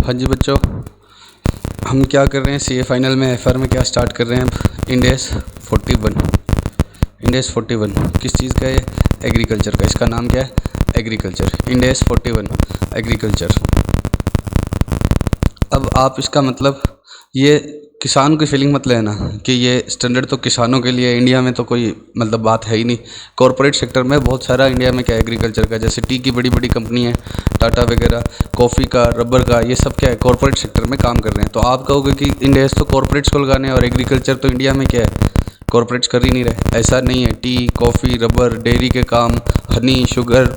हाँ जी बच्चों, हम क्या कर रहे हैं सीए फाइनल में एफआर में क्या स्टार्ट कर रहे हैं अब। इंडेस 41 किस चीज़ का है? एग्रीकल्चर का। इसका नाम क्या है? एग्रीकल्चर। इंडेस 41 एग्रीकल्चर। अब आप इसका मतलब ये किसान की फीलिंग मत लेना कि ये स्टैंडर्ड तो किसानों के लिए, इंडिया में तो कोई मतलब बात है ही नहीं। कॉरपोरेट सेक्टर में बहुत सारा इंडिया में क्या है एग्रीकल्चर का, जैसे टी की बड़ी बड़ी कंपनी है, टाटा वगैरह, कॉफ़ी का, रबर का, ये सब क्या है कॉरपोरेट सेक्टर में काम कर रहे हैं। तो आप कहोगे कि इंडेस तो कॉरपोरेट्स को लगाने और एग्रीकल्चर तो इंडिया में क्या है कॉरपोरेट्स कर ही नहीं रहे। ऐसा नहीं है। टी, कॉफ़ी, रबर, डेयरी के काम, हनी, शुगर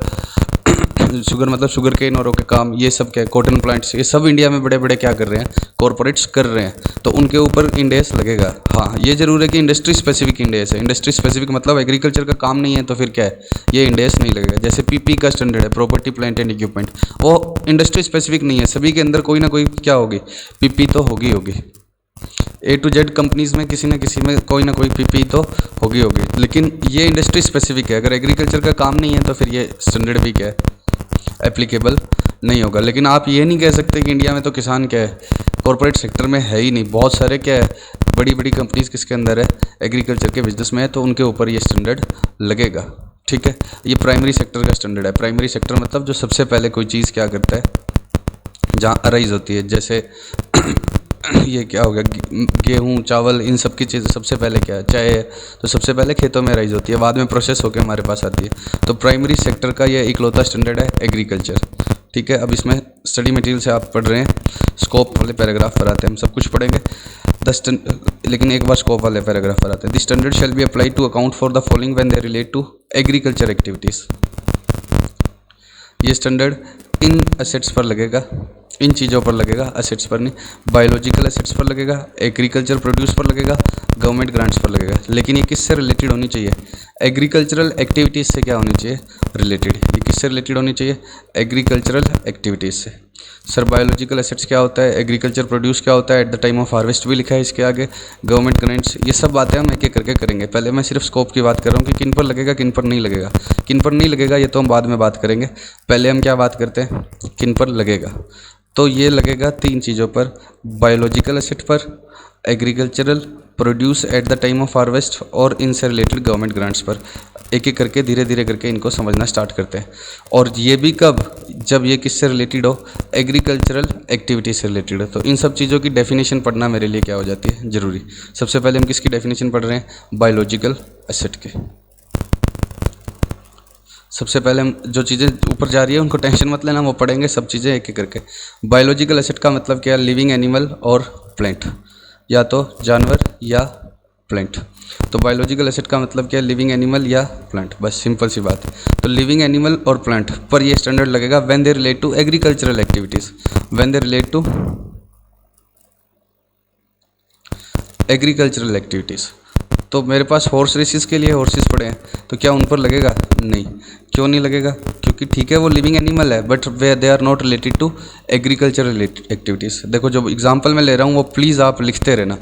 मतलब शुगर केन औरों के काम, ये सब क्या है कॉटन प्लांट्स, ये सब इंडिया में बड़े बड़े क्या कर रहे हैं कॉरपोरेट्स कर रहे हैं। तो उनके ऊपर इंडेस लगेगा। हाँ, ये जरूर है कि इंडस्ट्री स्पेसिफिक इंडेस है। इंडस्ट्री स्पेसिफिक मतलब एग्रीकल्चर का काम नहीं है तो फिर क्या है ये इंडेस नहीं लगेगा। जैसे पीपी का स्टैंडर्ड है, प्रॉपर्टी प्लांट एंड इक्विपमेंट, वो इंडस्ट्री स्पेसिफिक नहीं है। सभी के अंदर कोई ना कोई क्या होगी पीपी तो होगी। ए टू जेड कंपनीज़ में किसी न किसी में कोई ना कोई पीपी तो होगी। लेकिन ये इंडस्ट्री स्पेसिफिक है। अगर एग्रीकल्चर का काम नहीं है तो फिर ये स्टैंडर्ड भी क्या है एप्लीकेबल नहीं होगा। लेकिन आप ये नहीं कह सकते कि इंडिया में तो किसान क्या है कॉरपोरेट सेक्टर में है ही नहीं। बहुत सारे क्या है बड़ी बड़ी कंपनीज किसके अंदर है एग्रीकल्चर के बिजनेस में है, तो उनके ऊपर ये स्टैंडर्ड लगेगा। ठीक है, ये प्राइमरी सेक्टर का स्टैंडर्ड है। प्राइमरी सेक्टर मतलब जो सबसे पहले कोई चीज़ क्या करता है जहाँ अराइज होती है, जैसे ये क्या हो गया गेहूँ, चावल, इन सब की चीज़ें सबसे पहले क्या है चाय है, तो सबसे पहले खेतों में राइज होती है, बाद में प्रोसेस होकर हमारे पास आती है। तो प्राइमरी सेक्टर का ये इकलौता स्टैंडर्ड है एग्रीकल्चर। ठीक है, अब इसमें स्टडी मटेरियल से आप पढ़ रहे हैं, स्कोप वाले पैराग्राफ पर आते हैं, हम सब कुछ पढ़ेंगे लेकिन एक बार स्कोप वाले पैराग्राफ पर आते हैं। The standard shall be apply to account for the following when they relate to agriculture activities. ये स्टैंडर्ड इन एसेट्स पर लगेगा, इन चीज़ों पर लगेगा, एसेट्स पर नहीं। बायोलॉजिकल एसेट्स पर लगेगा, एग्रीकल्चर प्रोड्यूस पर लगेगा, गवर्नमेंट ग्रांट्स पर लगेगा। लेकिन ये किससे रिलेटेड होनी चाहिए? एग्रीकल्चरल एक्टिविटीज़ से क्या होनी चाहिए रिलेटेड। ये किससे रिलेटेड होनी चाहिए? एग्रीकल्चरल एक्टिविटीज़ से। सर बायोलॉजिकल एसेट्स क्या होता है, एग्रीकल्चर प्रोड्यूस क्या होता है, at the time of harvest भी लिखा है इसके आगे, गवर्नमेंट ग्रांट्स, ये सब बातें हम एक एक करके करेंगे। पहले मैं सिर्फ स्कोप की बात कर रहा हूँ कि किन पर लगेगा किन पर नहीं लगेगा। किन पर नहीं लगेगा ये तो हम बाद में बात करेंगे, पहले हम क्या बात करते हैं किन पर लगेगा। तो ये लगेगा तीन चीज़ों पर, बायोलॉजिकल एसेट पर, agricultural produce at the time of harvest और इनसे रिलेटेड गवर्नमेंट ग्रांट्स पर। एक एक करके धीरे धीरे करके इनको समझना स्टार्ट करते हैं। और ये भी कब? जब ये किससे रिलेटेड हो एग्रीकल्चरल एक्टिविटी से रिलेटेड हो। तो इन सब चीज़ों की डेफिनेशन पढ़ना मेरे लिए क्या हो जाती है ज़रूरी। सबसे पहले हम किसकी डेफिनेशन पढ़ रहे हैं बायोलॉजिकल एसेट के। सबसे पहले हम जो चीज़ें ऊपर जा रही है उनको टेंशन मत लेना, वो पढ़ेंगे सब चीज़ें एक एक करके। बायोलॉजिकल एसेट का मतलब क्या है? लिविंग एनिमल और प्लांट, या तो जानवर या प्लांट। तो बायोलॉजिकल एसेट का मतलब क्या है? लिविंग एनिमल या प्लांट, बस सिंपल सी बात है। तो लिविंग एनिमल और प्लांट पर ये स्टैंडर्ड लगेगा when they relate to agricultural activities, when they relate to agricultural activities. तो मेरे पास हॉर्स रेसिस के लिए हॉर्सेस पड़े हैं, तो क्या उन पर लगेगा? नहीं। क्यों नहीं लगेगा? क्योंकि ठीक है वो लिविंग एनिमल है बट वे they are not related to agricultural activities. देखो जो एग्जांपल मैं ले रहा हूँ वो प्लीज़ आप लिखते रहना।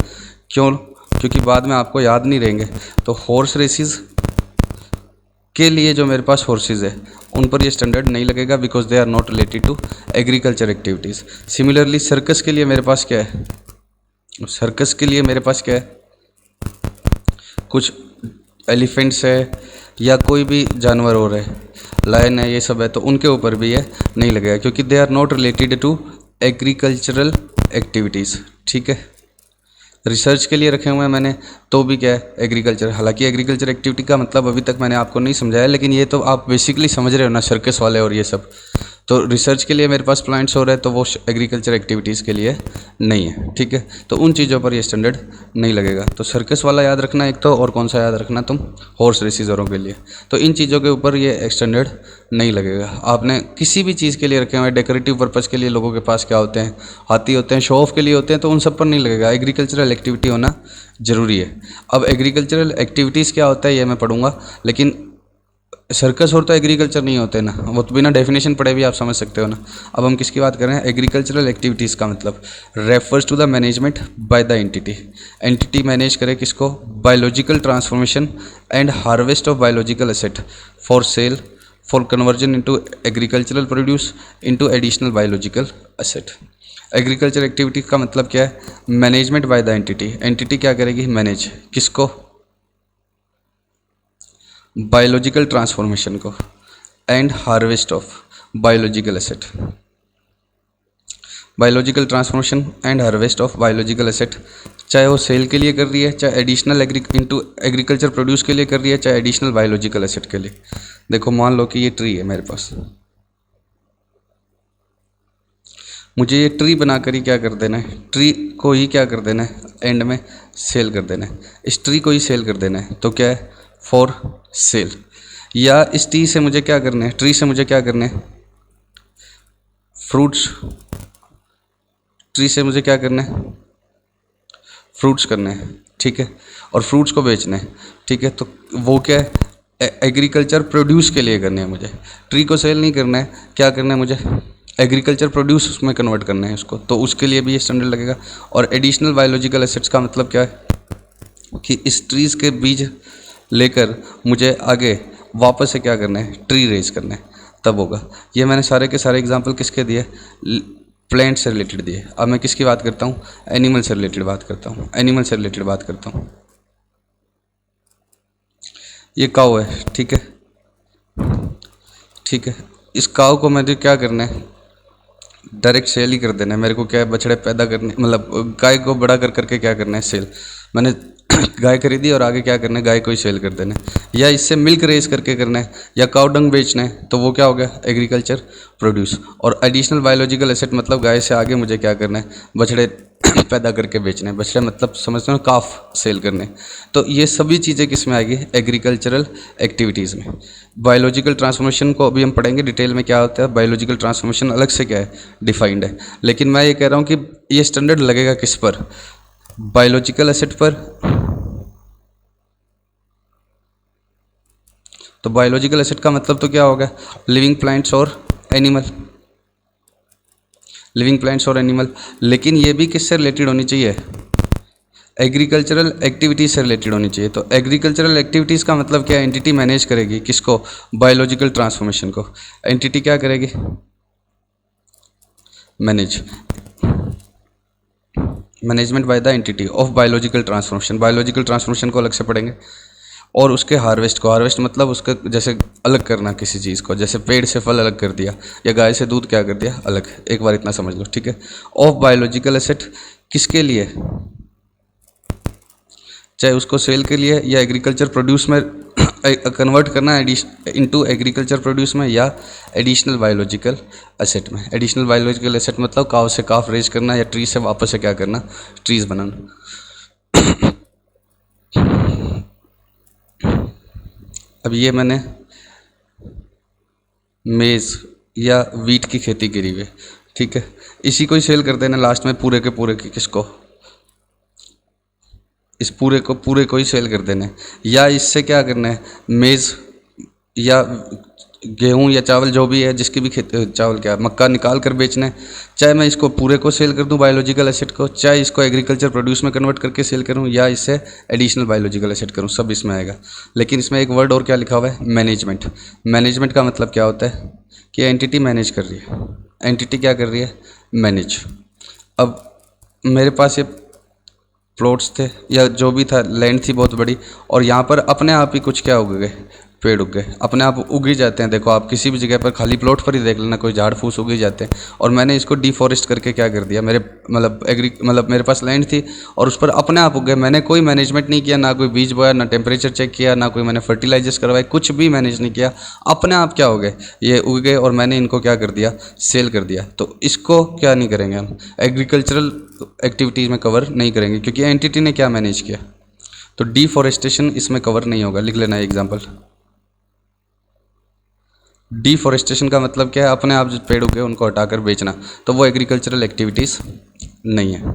क्यों? क्योंकि बाद में आपको याद नहीं रहेंगे। तो हॉर्स रेसिस के लिए जो मेरे पास हॉर्सेस है उन पर ये स्टैंडर्ड नहीं लगेगा because they are not related to agriculture activities. Similarly circus के लिए मेरे पास क्या है? सर्कस के लिए मेरे पास क्या है? कुछ एलिफेंट्स है या कोई भी जानवर हो रहे हैं, लायन है, ये सब है, तो उनके ऊपर भी ये नहीं लगेगा क्योंकि they are not related to agricultural activities. ठीक है, रिसर्च के लिए रखे हुए हैं मैंने, तो भी क्या है एग्रीकल्चर। हालांकि एग्रीकल्चर एक्टिविटी का मतलब अभी तक मैंने आपको नहीं समझाया, लेकिन ये तो आप बेसिकली समझ रहे हो ना, सर्कस वाले और ये सब। तो रिसर्च के लिए मेरे पास प्लांट्स हो रहे हैं तो वो एग्रीकल्चर एक्टिविटीज़ के लिए नहीं है। ठीक है, तो उन चीज़ों पर ये स्टैंडर्ड नहीं लगेगा। तो सर्कस वाला याद रखना एक तो, और कौन सा याद रखना तुम? हॉर्स रेसिजरों के लिए। तो इन चीज़ों के ऊपर ये स्टैंडर्ड नहीं लगेगा। आपने किसी भी चीज़ के लिए रखे हुए डेकोरेटिव पर्पज़ के लिए लोगों के पास क्या होते हैं? हाथी होते हैं, शो ऑफ के लिए होते हैं, तो उन सब पर नहीं लगेगा। एग्रीकल्चरल एक्टिविटी होना ज़रूरी है। अब एग्रीकल्चरल एक्टिविटीज़ क्या होता है ये मैं पढ़ूंगा, लेकिन सर्कस और तो एग्रीकल्चर नहीं होते ना, वो तो बिना डेफिनेशन पढ़े भी आप समझ सकते हो ना। अब हम किसकी बात कर रहे हैं? एग्रीकल्चरल एक्टिविटीज़ का मतलब refers to the management by the entity. Entity manage करे किसको? Biological transformation and harvest of biological asset for sale, for conversion into agricultural produce into additional biological asset. Agriculture activity का मतलब क्या है? Management by the entity. Entity क्या करेगी? Manage किसको? Biological transformation को and harvest of biological asset. Biological transformation and harvest of biological asset, चाहे वो सेल के लिए कर रही है, चाहे एडिशनल इनटू एग्रीकल्चर प्रोड्यूस के लिए कर रही है, चाहे एडिशनल बायोलॉजिकल एसेट के लिए। देखो मान लो कि ये ट्री है मेरे पास, मुझे ये ट्री बनाकर ही क्या कर देना है? ट्री को ही क्या कर देना है? एंड में सेल कर देना है। इस ट्री को ही सेल कर देना है, तो क्या है? For sale. या इस ट्री से मुझे क्या करना है? ट्री से मुझे क्या करना है? फ्रूट्स। ट्री से मुझे क्या करना है? फ्रूट्स करने हैं, ठीक है, और फ्रूट्स को बेचना है, ठीक है। तो वो क्या है? एग्रीकल्चर प्रोड्यूस के लिए करने हैं मुझे। ट्री को सेल नहीं करना है, क्या करना है मुझे? एग्रीकल्चर प्रोड्यूस उसमें कन्वर्ट करना है उसको, तो उसके लिए भी ये स्टैंडर्ड लगेगा। और एडिशनल बायोलॉजिकल एसेट्स का मतलब क्या है? कि इस ट्रीज़ के बीज लेकर मुझे आगे वापस से क्या करना है? ट्री रेज करना है, तब होगा। ये मैंने सारे के सारे एग्जांपल किसके दिए? प्लांट से रिलेटेड दिए। अब मैं किसकी बात करता हूँ? एनिमल से रिलेटेड बात करता हूँ। एनिमल से रिलेटेड बात करता हूँ। ये काऊ है, ठीक है, ठीक है। इस काऊ को मुझे क्या करना है? डायरेक्ट सेल ही कर देना है। मेरे को क्या है? बछड़े पैदा करने, मतलब गाय को बड़ा कर करके क्या करना है? सेल। मैंने गाय खरीदी और आगे क्या करना है? गाय को ही सेल कर देना है। या इससे मिल्क रेस करके करना है, या काउ डंग बेचना है, तो वो क्या हो गया? Agriculture produce. और एडिशनल बायोलॉजिकल एसेट मतलब गाय से आगे मुझे क्या करना है? बछड़े पैदा करके बेचने। बछड़े मतलब समझते हो, काफ सेल करने। तो ये सभी चीज़ें किस में आएगी? एग्रीकल्चरल एक्टिविटीज़ में। बायोलॉजिकल ट्रांसफॉर्मेशन को अभी हम पढ़ेंगे डिटेल में क्या होता है। बायोलॉजिकल ट्रांसफॉर्मेशन अलग से क्या है? डिफाइंड है। लेकिन मैं ये कह रहा हूँ कि ये स्टैंडर्ड लगेगा किस पर? बायोलॉजिकल एसेट पर। तो बायोलॉजिकल एसेट का मतलब तो क्या होगा? लिविंग प्लांट्स और एनिमल। लिविंग प्लांट्स और एनिमल। लेकिन ये भी किससे रिलेटेड होनी चाहिए? एग्रीकल्चरल एक्टिविटीज से रिलेटेड होनी चाहिए। तो एग्रीकल्चरल एक्टिविटीज़ का मतलब क्या है? एंटिटी मैनेज करेगी किसको? बायोलॉजिकल ट्रांसफॉर्मेशन को। एंटिटी क्या करेगी? Manage. Management by the entity of biological transformation. Biological transformation को अलग से पढ़ेंगे। और उसके हार्वेस्ट को। हार्वेस्ट मतलब उसका जैसे अलग करना किसी चीज़ को, जैसे पेड़ से फल अलग कर दिया, या गाय से दूध क्या कर दिया? अलग। एक बार इतना समझ लो, ठीक है। ऑफ बायोलॉजिकल एसेट किसके लिए? चाहे उसको सेल के लिए, या एग्रीकल्चर प्रोड्यूस में कन्वर्ट करना इनटू एग्रीकल्चर प्रोड्यूस में, या एडिशनल बायोलॉजिकल एसेट में। एडिशनल बायोलॉजिकल एसेट मतलब काव से काफ रेज करना, या ट्री से वापस से क्या करना? ट्रीज बनाना। अब ये मैंने मेज़ या वीट की खेती करी हुई है, ठीक है। इसी को ही सेल कर देना लास्ट में, पूरे के पूरे किसको? इस पूरे को ही सेल कर देना है। या इससे क्या करना है? मेज़ या गेहूं या चावल जो भी है, जिसकी भी खेती, चावल क्या, मक्का निकाल कर बेचना है। चाहे मैं इसको पूरे को सेल कर दूं बायोलॉजिकल एसेट को, चाहे इसको एग्रीकल्चर प्रोड्यूस में कन्वर्ट करके सेल करूं, या इससे एडिशनल बायोलॉजिकल एसेट करूं, सब इसमें आएगा। लेकिन इसमें एक वर्ड और क्या लिखा हुआ है? मैनेजमेंट। मैनेजमेंट का मतलब क्या होता है? कि एंटिटी मैनेज कर रही है। एंटिटी क्या कर रही है? मैनेज। अब मेरे पास ये प्लॉट्स थे या जो भी था, लैंड थी बहुत बड़ी, और यहाँ पर अपने आप ही कुछ क्या उग गए? पेड़ उग गए। अपने आप उग ही जाते हैं। देखो आप किसी भी जगह पर खाली प्लॉट पर ही देख लेना, कोई झाड़ फूस उग ही जाते हैं। और मैंने इसको डिफॉरेस्ट करके क्या कर दिया? मेरे मतलब मेरे पास लैंड थी और उस पर अपने आप उग गए। मैंने कोई मैनेजमेंट नहीं किया, ना कोई बीज बोया, ना टेम्परेचर चेक किया, ना कोई मैंने फर्टिलाइजर्स करवाए, कुछ भी मैनेज नहीं किया। अपने आप क्या हो गए? ये उग गए और मैंने इनको क्या कर दिया? सेल कर दिया। तो इसको क्या नहीं करेंगे हम? एग्रीकल्चरल एक्टिविटीज़ में कवर नहीं करेंगे, क्योंकि एंटिटी ने क्या मैनेज किया। तो डिफॉरेस्टेशन इसमें कवर नहीं होगा। लिख लेना एग्जाम्पल। डिफॉरेस्टेशन का मतलब क्या है? अपने आप जो पेड़ उगे उनको हटाकर बेचना, तो वो एग्रीकल्चरल एक्टिविटीज़ नहीं है।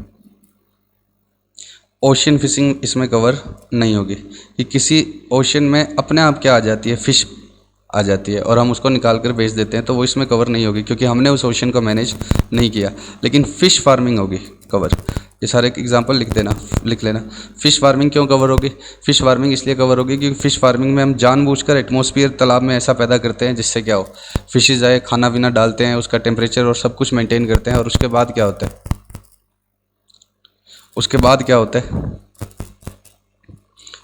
ओशन फिशिंग इसमें कवर नहीं होगी, कि किसी ओशन में अपने आप क्या आ जाती है? फिश आ जाती है और हम उसको निकाल कर बेच देते हैं, तो वो इसमें कवर नहीं होगी, क्योंकि हमने उस ओशन को मैनेज नहीं किया। लेकिन फ़िश फार्मिंग होगी कवर। ये सारे एग्जांपल लिख लेना। फ़िश फार्मिंग क्यों कवर होगी? फ़िश फार्मिंग इसलिए कवर होगी क्योंकि फ़िश फार्मिंग में हम जानबूझकर एटमॉस्फेयर तालाब में ऐसा पैदा करते हैं जिससे क्या हो? फिशेज आए, खाना पीना डालते हैं, उसका टेम्परेचर और सब कुछ मेंटेन करते हैं, और उसके बाद क्या होता है? उसके बाद क्या होता है,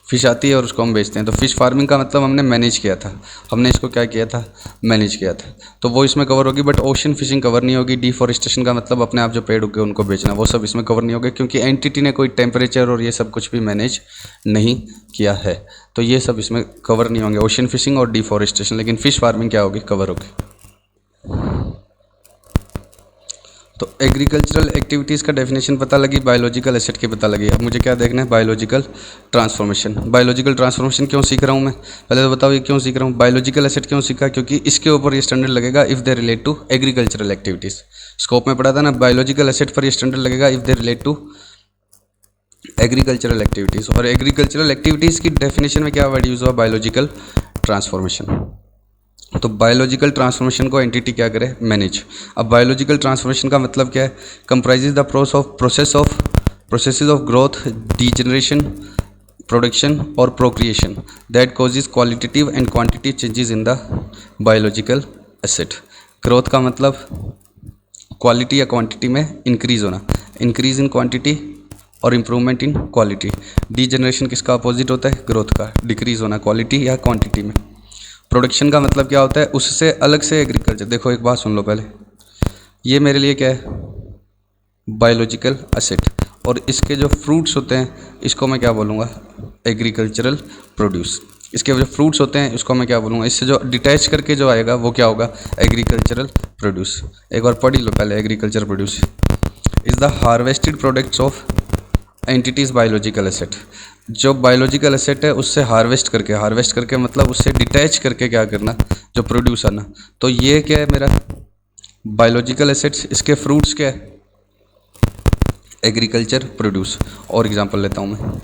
फ़िश आती है और उसको हम बेचते हैं। तो फ़िश फार्मिंग का मतलब हमने मैनेज किया था, हमने इसको क्या किया था, मैनेज किया था, तो वो इसमें कवर होगी। बट ओशन फिशिंग कवर नहीं होगी। डिफॉरेस्टेशन का मतलब अपने आप जो पेड़ उगे उनको बेचना, वो सब इसमें कवर नहीं होगा, क्योंकि एंटिटी ने कोई टेम्परेचर और ये सब कुछ भी मैनेज नहीं किया है, तो ये सब इसमें कवर नहीं होंगे, ओशन फिशिंग और डिफॉरेस्टेशन। लेकिन फ़िश फार्मिंग क्या होगी, कवर होगी। तो एग्रीकल्चरल एक्टिविटीज़ का डेफिनेशन पता लगी, बायोलॉजिकल एसेट की पता लगी। अब मुझे क्या देखना है, बायोलॉजिकल ट्रांसफॉर्मेशन। बायोलॉजिकल ट्रांसफॉर्मेशन क्यों सीख रहा हूँ मैं, पहले तो बताओ ये क्यों सीख रहा हूँ। बायोलॉजिकल एसेट क्यों सीखा, क्योंकि इसके ऊपर ये स्टैंडर्ड लगेगा if they relate to agricultural activities. Scope में पढ़ा था ना, बायोलॉजिकल एसेट पर ये स्टैंडर्ड लगेगा if they relate to agricultural activities. और एग्रीकल्चरल एक्टिविटीज़ की डेफिनेशन में क्या वर्ड यूज़ हुआ, बायोलॉजिकल ट्रांसफॉर्मेशन। तो बायोलॉजिकल ट्रांसफॉर्मेशन को एंटिटी क्या करे, मैनेज। अब बायोलॉजिकल ट्रांसफॉर्मेशन का मतलब क्या है, comprises the processes of growth, degeneration, production और procreation that causes qualitative and quantitative changes in the biological asset. Growth का मतलब क्वालिटी या क्वांटिटी में इंक्रीज होना, इंक्रीज इन क्वांटिटी और इम्प्रूवमेंट इन क्वालिटी। डीजनरेशन किसका अपोजिट होता है, ग्रोथ का, डिक्रीज होना क्वालिटी या क्वांटिटी में। प्रोडक्शन का मतलब क्या होता है, उससे अलग से एग्रीकल्चर। देखो एक बात सुन लो पहले, ये मेरे लिए क्या है, बायोलॉजिकल एसेट, और इसके जो फ्रूट्स होते हैं इसको मैं क्या बोलूँगा, एग्रीकल्चरल प्रोड्यूस। इसके जो फ्रूट्स होते हैं उसको मैं क्या बोलूँगा, इससे जो डिटैच करके जो आएगा वो क्या होगा, एग्रीकल्चरल प्रोड्यूस। एक बार पढ़ ही लो पहले, agriculture produce is the harvested products of entities biological asset. जो बायोलॉजिकल एसेट है उससे हार्वेस्ट करके मतलब उससे डिटैच करके क्या करना, जो प्रोड्यूस आना। तो ये क्या है मेरा बायोलॉजिकल एसेट्स, इसके फ्रूट्स क्या है, एग्रीकल्चर प्रोड्यूस। और एग्जांपल लेता हूँ मैं,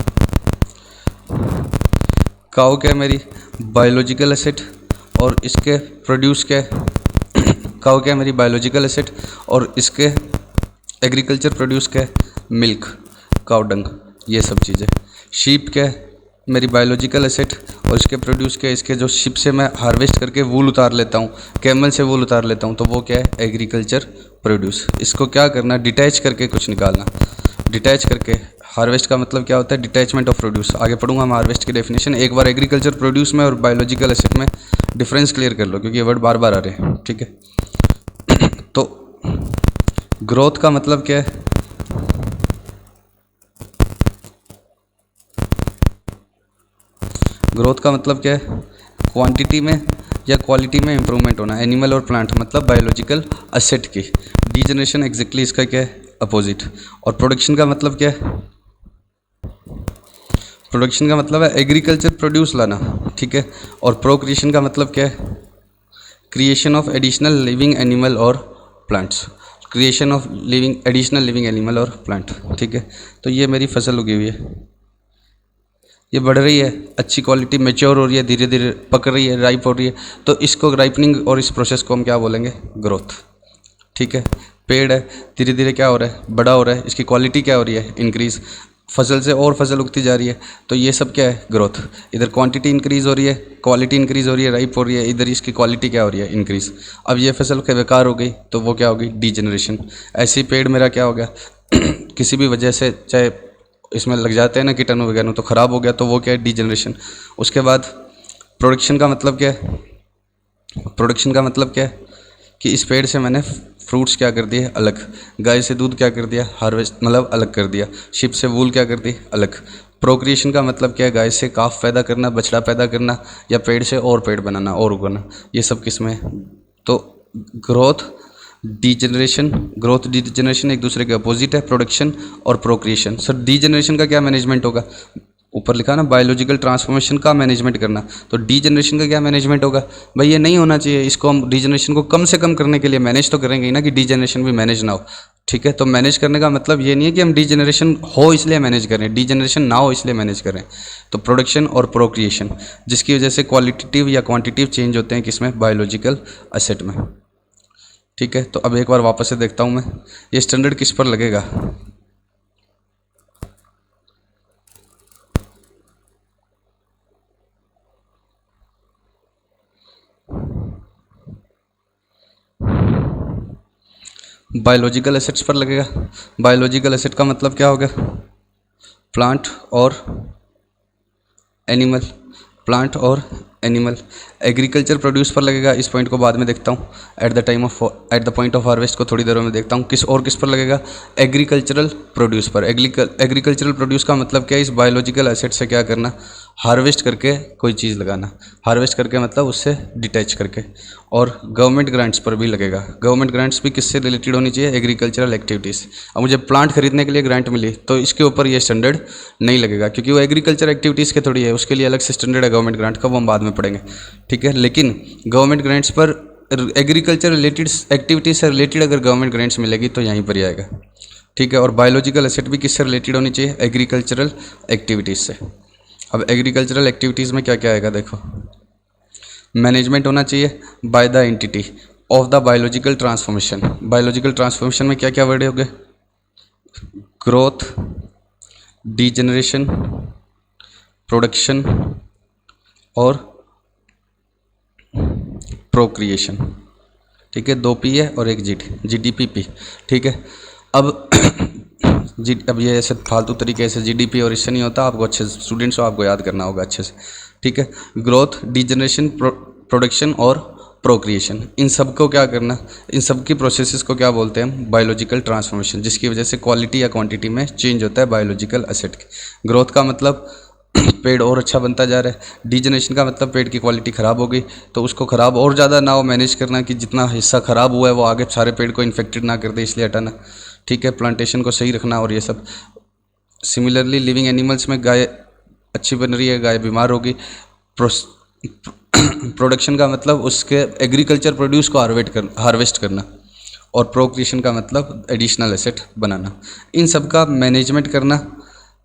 काऊ क्या है मेरी बायोलॉजिकल एसेट और इसके प्रोड्यूस क्या है, काऊ क्या है मेरी बायोलॉजिकल एसेट और इसके एग्रीकल्चर प्रोड्यूस क्या है, मिल्क, काऊ डंग, ये सब चीज़ें। शीप क्या है मेरी बायोलॉजिकल एसेट और इसके प्रोड्यूस क्या है, इसके जो शीप से मैं हार्वेस्ट करके वूल उतार लेता हूँ, कैमल से वूल उतार लेता हूँ, तो वो क्या है, एग्रीकल्चर प्रोड्यूस। इसको क्या करना, डिटैच करके कुछ निकालना, डिटैच करके। हार्वेस्ट का मतलब क्या होता है, डिटैचमेंट ऑफ प्रोड्यूस। आगे पढ़ूंगा मैं हार्वेस्ट की डेफिनेशन। एक बार एग्रीकल्चर प्रोड्यूस में और बायोलॉजिकल एसेट में डिफरेंस क्लियर कर लो, क्योंकि ये वर्ड बार बार आ रहे हैं, ठीक है। तो ग्रोथ का मतलब क्या है, ग्रोथ का मतलब क्या है, क्वांटिटी में या क्वालिटी में इंप्रूवमेंट होना, एनिमल और प्लांट मतलब बायोलॉजिकल एसेट की। डीजनरेशन एग्जैक्टली इसका क्या है, अपोजिट। और प्रोडक्शन का मतलब क्या है, प्रोडक्शन का मतलब है एग्रीकल्चर प्रोड्यूस लाना, ठीक है। और प्रोक्रिएशन का मतलब क्या है, creation of additional living animal और plants, creation of living additional living animal और प्लांट, ठीक है। तो ये मेरी फसल उगी हुई है, ये बढ़ रही है, अच्छी क्वालिटी, मैच्योर हो रही है, धीरे धीरे पक रही है, राइप हो रही है, तो इसको राइपनिंग और इस प्रोसेस को हम क्या बोलेंगे, ग्रोथ, ठीक है। पेड़ है, धीरे धीरे क्या हो रहा है, बड़ा हो रहा है, इसकी क्वालिटी क्या हो रही है, इंक्रीज़, फसल से और फसल उगती जा रही है, तो ये सब क्या है, ग्रोथ। इधर क्वांटिटी इंक्रीज़ हो रही है, क्वालिटी इंक्रीज़ हो रही है, राइप हो रही है, इधर इसकी क्वालिटी क्या हो रही है, इंक्रीज़। अब ये फसल के बेकार हो गई तो वो क्या होगी, डीजनरेशन। ऐसे ही पेड़ मेरा क्या हो गया किसी भी वजह से, चाहे इसमें लग जाते हैं ना कीटाणु वगैरह, तो ख़राब हो गया, तो वो क्या है, डीजनरेशन। उसके बाद प्रोडक्शन का मतलब क्या है, प्रोडक्शन का मतलब क्या है कि इस पेड़ से मैंने फ्रूट्स क्या कर दिए, अलग। गाय से दूध क्या कर दिया, हार्वेस्ट मतलब अलग कर दिया। शिप से वूल क्या कर दी, अलग। प्रोक्रिएशन का मतलब क्या है, गाय से काफ पैदा करना, बछड़ा पैदा करना, या पेड़ से और पेड़ बनाना और उगाना, ये सब किस में। तो ग्रोथ डीजनरेशन, ग्रोथ डीजनरेशन एक दूसरे के अपोजिट है, प्रोडक्शन और प्रोक्रिएशन। सर डीजनरेशन का क्या मैनेजमेंट होगा, ऊपर लिखा ना बायोलॉजिकल ट्रांसफॉर्मेशन का मैनेजमेंट करना, तो डीजनरेशन का क्या मैनेजमेंट होगा, भाई ये नहीं होना चाहिए, इसको हम डीजनरेशन को कम से कम करने के लिए मैनेज तो करेंगे ही ना, कि डीजनरेशन भी मैनेज ना हो, ठीक है। तो मैनेज करने का मतलब ये नहीं है कि हम डीजनरेशन हो इसलिए मैनेज करें, डीजनरेशन ना हो इसलिए मैनेज करें। तो प्रोडक्शन और प्रोक्रिएशन, जिसकी वजह से क्वालिटेटिव या क्वांटिटिव चेंज होते हैं किसमें, बायोलॉजिकल एसेट में, ठीक है। तो अब एक बार वापस से देखता हूँ मैं, ये स्टैंडर्ड किस पर लगेगा, बायोलॉजिकल एसेट्स पर लगेगा। बायोलॉजिकल एसेट का मतलब क्या होगा, प्लांट और एनिमल, प्लांट और एनिमल। एग्रीकल्चर प्रोड्यूस पर लगेगा, इस पॉइंट को बाद में देखता हूँ। Eight the point of harvest को थोड़ी देर में देखता हूँ। किस पर लगेगा? एग्रीकल्चरल प्रोड्यूस पर। एग्रीकल्चरल प्रोड्यूस का मतलब क्या है? इस बायोलॉजिकल एसेट से क्या करना? हार्वेस्ट करके कोई चीज़ लगाना। हार्वेस्ट करके मतलब उससे डिटैच करके। और गवर्नमेंट ग्रांट्स पर भी लगेगा। गवर्नमेंट ग्रांट्स भी किससे रिलेटेड होनी चाहिए? Agricultural activities. अब मुझे प्लांट खरीदने के लिए ग्रांट मिली तो इसके ऊपर ये स्टैंडर्ड नहीं लगेगा, क्योंकि वो एग्रीकल्चर एक्टिविटीज़ के थोड़ी है, उसके लिए अलग से स्टैंडर्ड है गवर्नमेंट ग्रांट का, वो हम बाद में पढ़ेंगे, ठीक है। लेकिन गवर्नमेंट ग्रांट्स पर एग्रीकल्चर रिलेटेड एक्टिविटीज से रिलेटेड अगर गवर्नमेंट ग्रांट्स मिलेगी तो यहीं पर ही आएगा, ठीक है। और बायोलॉजिकल एसेट भी किससे रिलेटेड होनी चाहिए? एग्रीकल्चरल एक्टिविटीज़ से। अब एग्रीकल्चरल एक्टिविटीज़ में क्या क्या आएगा देखो। मैनेजमेंट होना चाहिए bye the entity of the biological transformation. Biological transformation में क्या क्या वर्ड हो गए? ग्रोथ, डीजेनरेशन, प्रोडक्शन और प्रोक्रिएशन, ठीक है। 2 पी है और एक जीडीपी, ठीक है। अब अब ये ऐसे फालतू तरीके से जीडीपी और इससे नहीं होता, आपको अच्छे स्टूडेंट्स हो, आपको याद करना होगा अच्छे से, ठीक है। ग्रोथ, डीजनरेशन, प्रोडक्शन और प्रोक्रिएशन, इन सब को क्या करना? इन सब की प्रोसेसेस को क्या बोलते हैं? बायोलॉजिकल ट्रांसफॉर्मेशन, जिसकी वजह से क्वालिटी या क्वांटिटी में चेंज होता है बायोलॉजिकल एसेट की। ग्रोथ का मतलब पेड़ और अच्छा बनता जा रहा है। डीजनरेशन का मतलब पेड़ की क्वालिटी ख़राब हो गई तो उसको ख़राब और ज़्यादा ना हो मैनेज करना, कि जितना हिस्सा ख़राब हुआ है वो आगे सारे पेड़ को इन्फेक्टेड ना कर दे, इसलिए हटाना, ठीक है। प्लांटेशन को सही रखना और ये सब। सिमिलरली लिविंग एनिमल्स में गाय अच्छी बन रही है, गाय बीमार होगी। प्रोडक्शन का मतलब उसके एग्रीकल्चर प्रोड्यूस को हार्वेस्ट करना। और प्रोक्रिएशन का मतलब एडिशनल एसेट बनाना। इन सब का मैनेजमेंट करना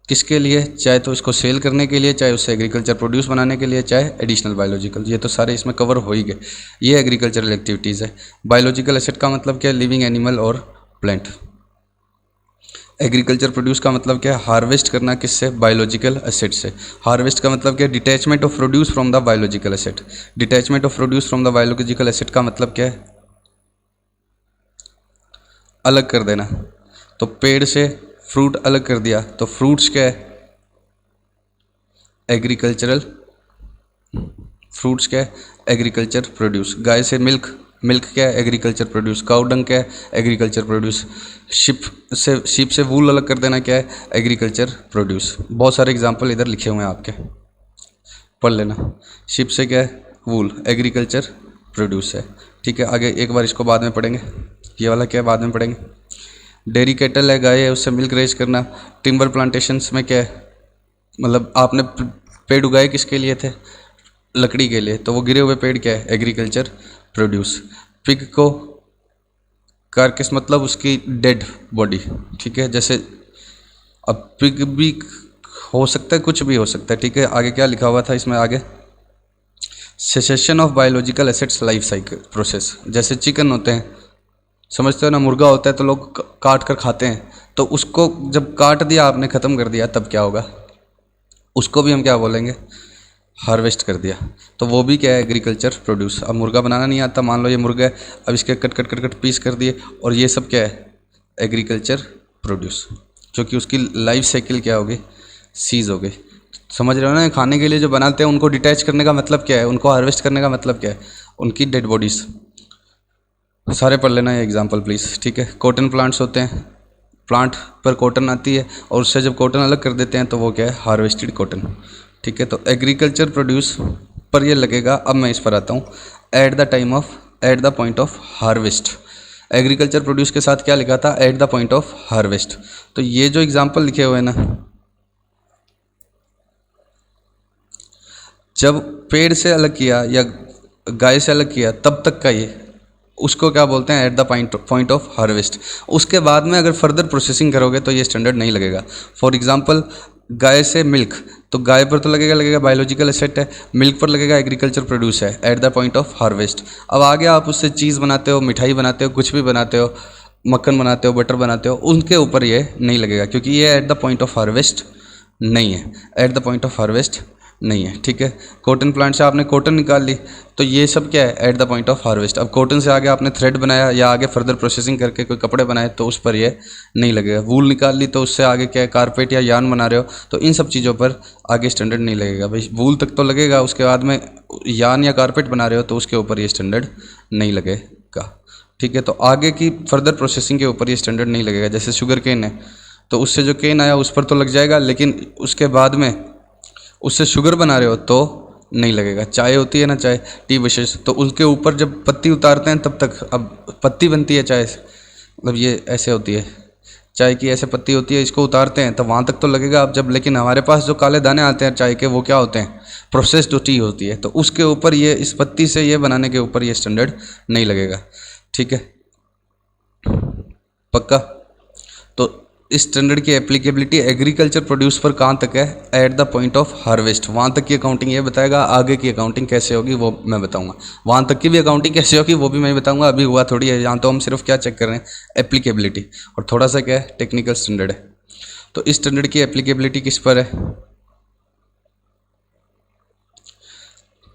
किसके लिए? चाहे तो इसको सेल करने के लिए, चाहे उससे एग्रीकल्चर प्रोड्यूस बनाने के लिए, चाहे एडिशनल बायोलॉजिकल, ये तो सारे इसमें कवर हो ही गए। ये एग्रीकल्चरल एक्टिविटीज़ है। बायोलॉजिकल एसेट का मतलब क्या है? लिविंग एनिमल और प्लांट। एग्रीकल्चर प्रोड्यूस का मतलब क्या है? हार्वेस्ट करना किससे? बायोलॉजिकल एसेट से। हार्वेस्ट का मतलब क्या है? Detachment of produce from the biological asset. Detachment of produce from the biological asset का मतलब क्या है? अलग कर देना। तो पेड़ से फ्रूट अलग कर दिया तो फ्रूट्स क्या है? एग्रीकल्चरल फ्रूट्स क्या है? Agriculture produce. गाय से मिल्क क्या है? Agriculture produce. काऊ डंग क्या है? Agriculture produce. शीप से वूल अलग कर देना क्या है? Agriculture produce. बहुत सारे एग्जांपल इधर लिखे हुए हैं आपके, पढ़ लेना। शीप से क्या है? वूल, एग्रीकल्चर प्रोड्यूस है, ठीक है। आगे एक बार इसको बाद में पढ़ेंगे, ये वाला क्या है बाद में पढ़ेंगे। डेयरी कैटल है, गाय है, उससे मिल्क रेज करना। टिम्बर प्लांटेशंस में क्या है? मतलब आपने पेड़ उगाए किसके लिए थे? लकड़ी के लिए, तो वो गिरे हुए पेड़ क्या है? Agriculture produce. पिग को कारकेस मतलब उसकी डेड बॉडी, ठीक है। जैसे अब पिग भी हो सकता है, कुछ भी हो सकता है, ठीक है। आगे क्या लिखा हुआ था इसमें? आगे cessation of biological assets life cycle process. जैसे चिकन होते हैं, समझते हो ना, मुर्गा होता है तो लोग काट कर खाते हैं, तो उसको जब काट दिया आपने, ख़त्म कर दिया, तब क्या होगा? उसको भी हम क्या बोलेंगे? हार्वेस्ट कर दिया। तो वो भी क्या है? Agriculture produce. अब मुर्गा बनाना नहीं आता, मान लो ये मुर्गा है, अब इसके कट पीस कर दिए, और ये सब क्या है? एग्रीकल्चर प्रोड्यूस, जो कि उसकी लाइफ साइकिल क्या होगी? सीज हो गई। समझ रहे हो ना? खाने के लिए जो बनाते हैं उनको डिटैच करने का मतलब क्या है? उनको हार्वेस्ट करने का मतलब क्या है? उनकी डेड बॉडीज़। सारे पढ़ लेना ये एग्जाम्पल प्लीज़, ठीक है। कॉटन प्लांट्स होते हैं, प्लांट पर कॉटन आती है और उससे जब कॉटन अलग कर देते हैं तो वो क्या है? हार्वेस्टेड कॉटन, ठीक है। तो एग्रीकल्चर प्रोड्यूस पर ये लगेगा। अब मैं इस पर आता हूँ, eight the point of harvest. Agriculture produce के साथ क्या लिखा था? Eight the point of harvest. तो ये जो एग्जाम्पल लिखे हुए हैं ना, जब पेड़ से अलग किया या गाय से अलग किया तब तक का ये, उसको क्या बोलते हैं? Eight the point of harvest. उसके बाद में अगर फर्दर प्रोसेसिंग करोगे तो ये स्टैंडर्ड नहीं लगेगा। फॉर एग्जांपल गाय से मिल्क, तो गाय पर तो लगेगा बायोलॉजिकल एसेट है, मिल्क पर लगेगा एग्रीकल्चर प्रोड्यूस है, eight the point of harvest. अब आगे आप उससे चीज़ बनाते हो, मिठाई बनाते हो, कुछ भी बनाते हो, मक्खन बनाते हो, बटर बनाते हो, उनके ऊपर ये नहीं लगेगा, क्योंकि ये eight the point of harvest नहीं है। Eight the point of harvest नहीं है, ठीक है। कॉटन प्लांट से आपने कॉटन निकाल ली, तो ये सब क्या है, eight the point of harvest. अब कॉटन से आगे आपने थ्रेड बनाया या आगे फर्दर प्रोसेसिंग करके कोई कपड़े बनाए तो उस पर ये नहीं लगेगा। वूल निकाल ली तो उससे आगे क्या है, कारपेट या यार्न बना रहे हो तो इन सब चीज़ों पर आगे स्टैंडर्ड नहीं लगेगा भाई। वूल तक तो लगेगा, उसके बाद में यार्न या कारपेट बना रहे हो तो उसके ऊपर ये स्टैंडर्ड नहीं लगेगा, ठीक है। तो आगे की फर्दर प्रोसेसिंग के ऊपर ये स्टैंडर्ड नहीं लगेगा। जैसे शुगर केन है तो उससे जो केन आया उस पर तो लग जाएगा, लेकिन उसके बाद में उससे शुगर बना रहे हो तो नहीं लगेगा। चाय होती है ना, चाय टी विशेष, तो उसके ऊपर जब पत्ती उतारते हैं तब तक, अब पत्ती बनती है चाय से, मतलब ये ऐसे होती है चाय की, ऐसे पत्ती होती है, इसको उतारते हैं तब वहाँ तक तो लगेगा। अब जब लेकिन हमारे पास जो काले दाने आते हैं चाय के वो क्या होते हैं, प्रोसेस्ड टी होती है, तो उसके ऊपर ये इस पत्ती से ये बनाने के ऊपर ये स्टैंडर्ड नहीं लगेगा, ठीक है, पक्का। तो इस स्टैंडर्ड की एप्लीकेबिलिटी एग्रीकल्चर प्रोड्यूस पर कहाँ तक है, eight the point of harvest, वहाँ तक की अकाउंटिंग ये बताएगा। आगे की अकाउंटिंग कैसे होगी वो मैं बताऊंगा, वहाँ तक की भी अकाउंटिंग कैसे होगी वो भी मैं बताऊंगा। अभी हुआ थोड़ी है, यहाँ तो हम सिर्फ क्या चेक कर रहे हैं, एप्लीकेबिलिटी, और थोड़ा सा क्या है, टेक्निकल स्टैंडर्ड है। तो इस स्टैंडर्ड की एप्लीकेबिलिटी किस पर है,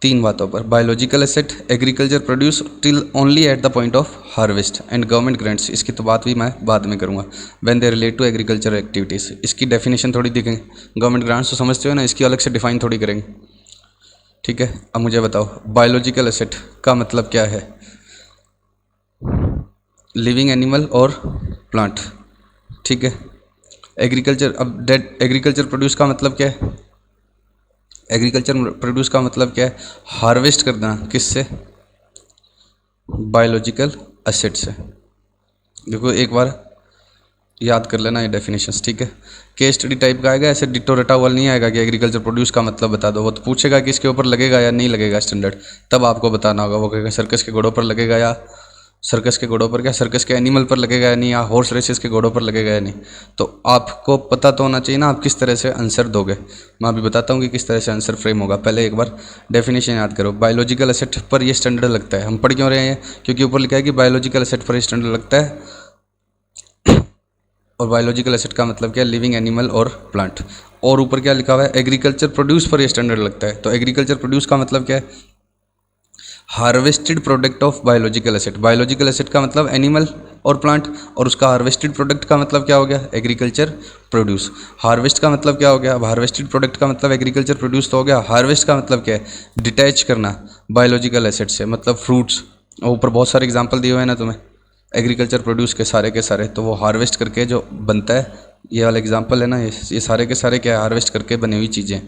तीन बातों पर, biological asset, agriculture produce till only at the point of harvest, and government grants, इसकी तो बात भी मैं बाद में करूँगा, when they relate to agriculture activities. इसकी डेफिनेशन थोड़ी दिखेंगे, गवर्नमेंट ग्रांट्स तो समझते हो ना, इसकी अलग से डिफाइन थोड़ी करेंगे, ठीक है। अब मुझे बताओ बायोलॉजिकल एसेट का मतलब क्या है, लिविंग एनिमल और प्लांट, ठीक है। एग्रीकल्चर, अब डेड एग्रीकल्चर प्रोड्यूस का मतलब क्या है, एग्रीकल्चर प्रोड्यूस का मतलब क्या है, हार्वेस्ट करना, किससे, बायोलॉजिकल एसेट से। देखो एक बार याद कर लेना ये डेफिनेशंस, ठीक है। केस स्टडी टाइप का आएगा, ऐसे डिटो रटा हुआ नहीं आएगा कि एग्रीकल्चर प्रोड्यूस का मतलब बता दो। वो तो पूछेगा कि इसके ऊपर लगेगा या नहीं लगेगा स्टैंडर्ड, तब आपको बताना होगा। वो कहेगा सर्कस के घोड़ों पर लगेगा या सर्कस के घोड़ों पर, क्या सर्कस के एनिमल पर लगेगा या नहीं, या हॉर्स रेसेस के घोड़ों पर लगेगा या नहीं। तो आपको पता तो होना चाहिए ना आप किस तरह से आंसर दोगे। मैं अभी बताता हूँ कि किस तरह से आंसर फ्रेम होगा। पहले एक बार डेफिनेशन याद करो, बायोलॉजिकल एसेट पर ये स्टैंडर्ड लगता है। हम पढ़ क्यों रहे हैं, क्योंकि ऊपर लिखा है कि बायोलॉजिकल एसेट पर स्टैंडर्ड लगता है, और बायोलॉजिकल एसेट का मतलब क्या है, लिविंग एनिमल और प्लांट। और ऊपर क्या लिखा हुआ है, एग्रीकल्चर प्रोड्यूस पर ये स्टैंडर्ड लगता है। तो एग्रीकल्चर प्रोड्यूस का मतलब क्या है, harvested product of biological asset. Biological asset का मतलब एनिमल और प्लांट, और उसका हार्वेस्टेड प्रोडक्ट का मतलब क्या हो गया, एग्रीकल्चर प्रोड्यूस। हार्वेस्ट का मतलब क्या हो गया, अब हार्वेस्टेड प्रोडक्ट का मतलब एग्रीकल्चर प्रोड्यूस तो हो गया। हार्वेस्ट का मतलब क्या है, डिटैच करना बायोलॉजिकल एसेट से, मतलब फ्रूट्स। और ऊपर बहुत सारे एग्जाम्पल दिए हुए हैं ना तुम्हें एग्रीकल्चर प्रोड्यूस के सारे, तो वो हार्वेस्ट करके जो बनता है, ये वाला एग्जाम्पल है ना, ये सारे के सारे क्या है, हार्वेस्ट करके बनी हुई चीज़ें,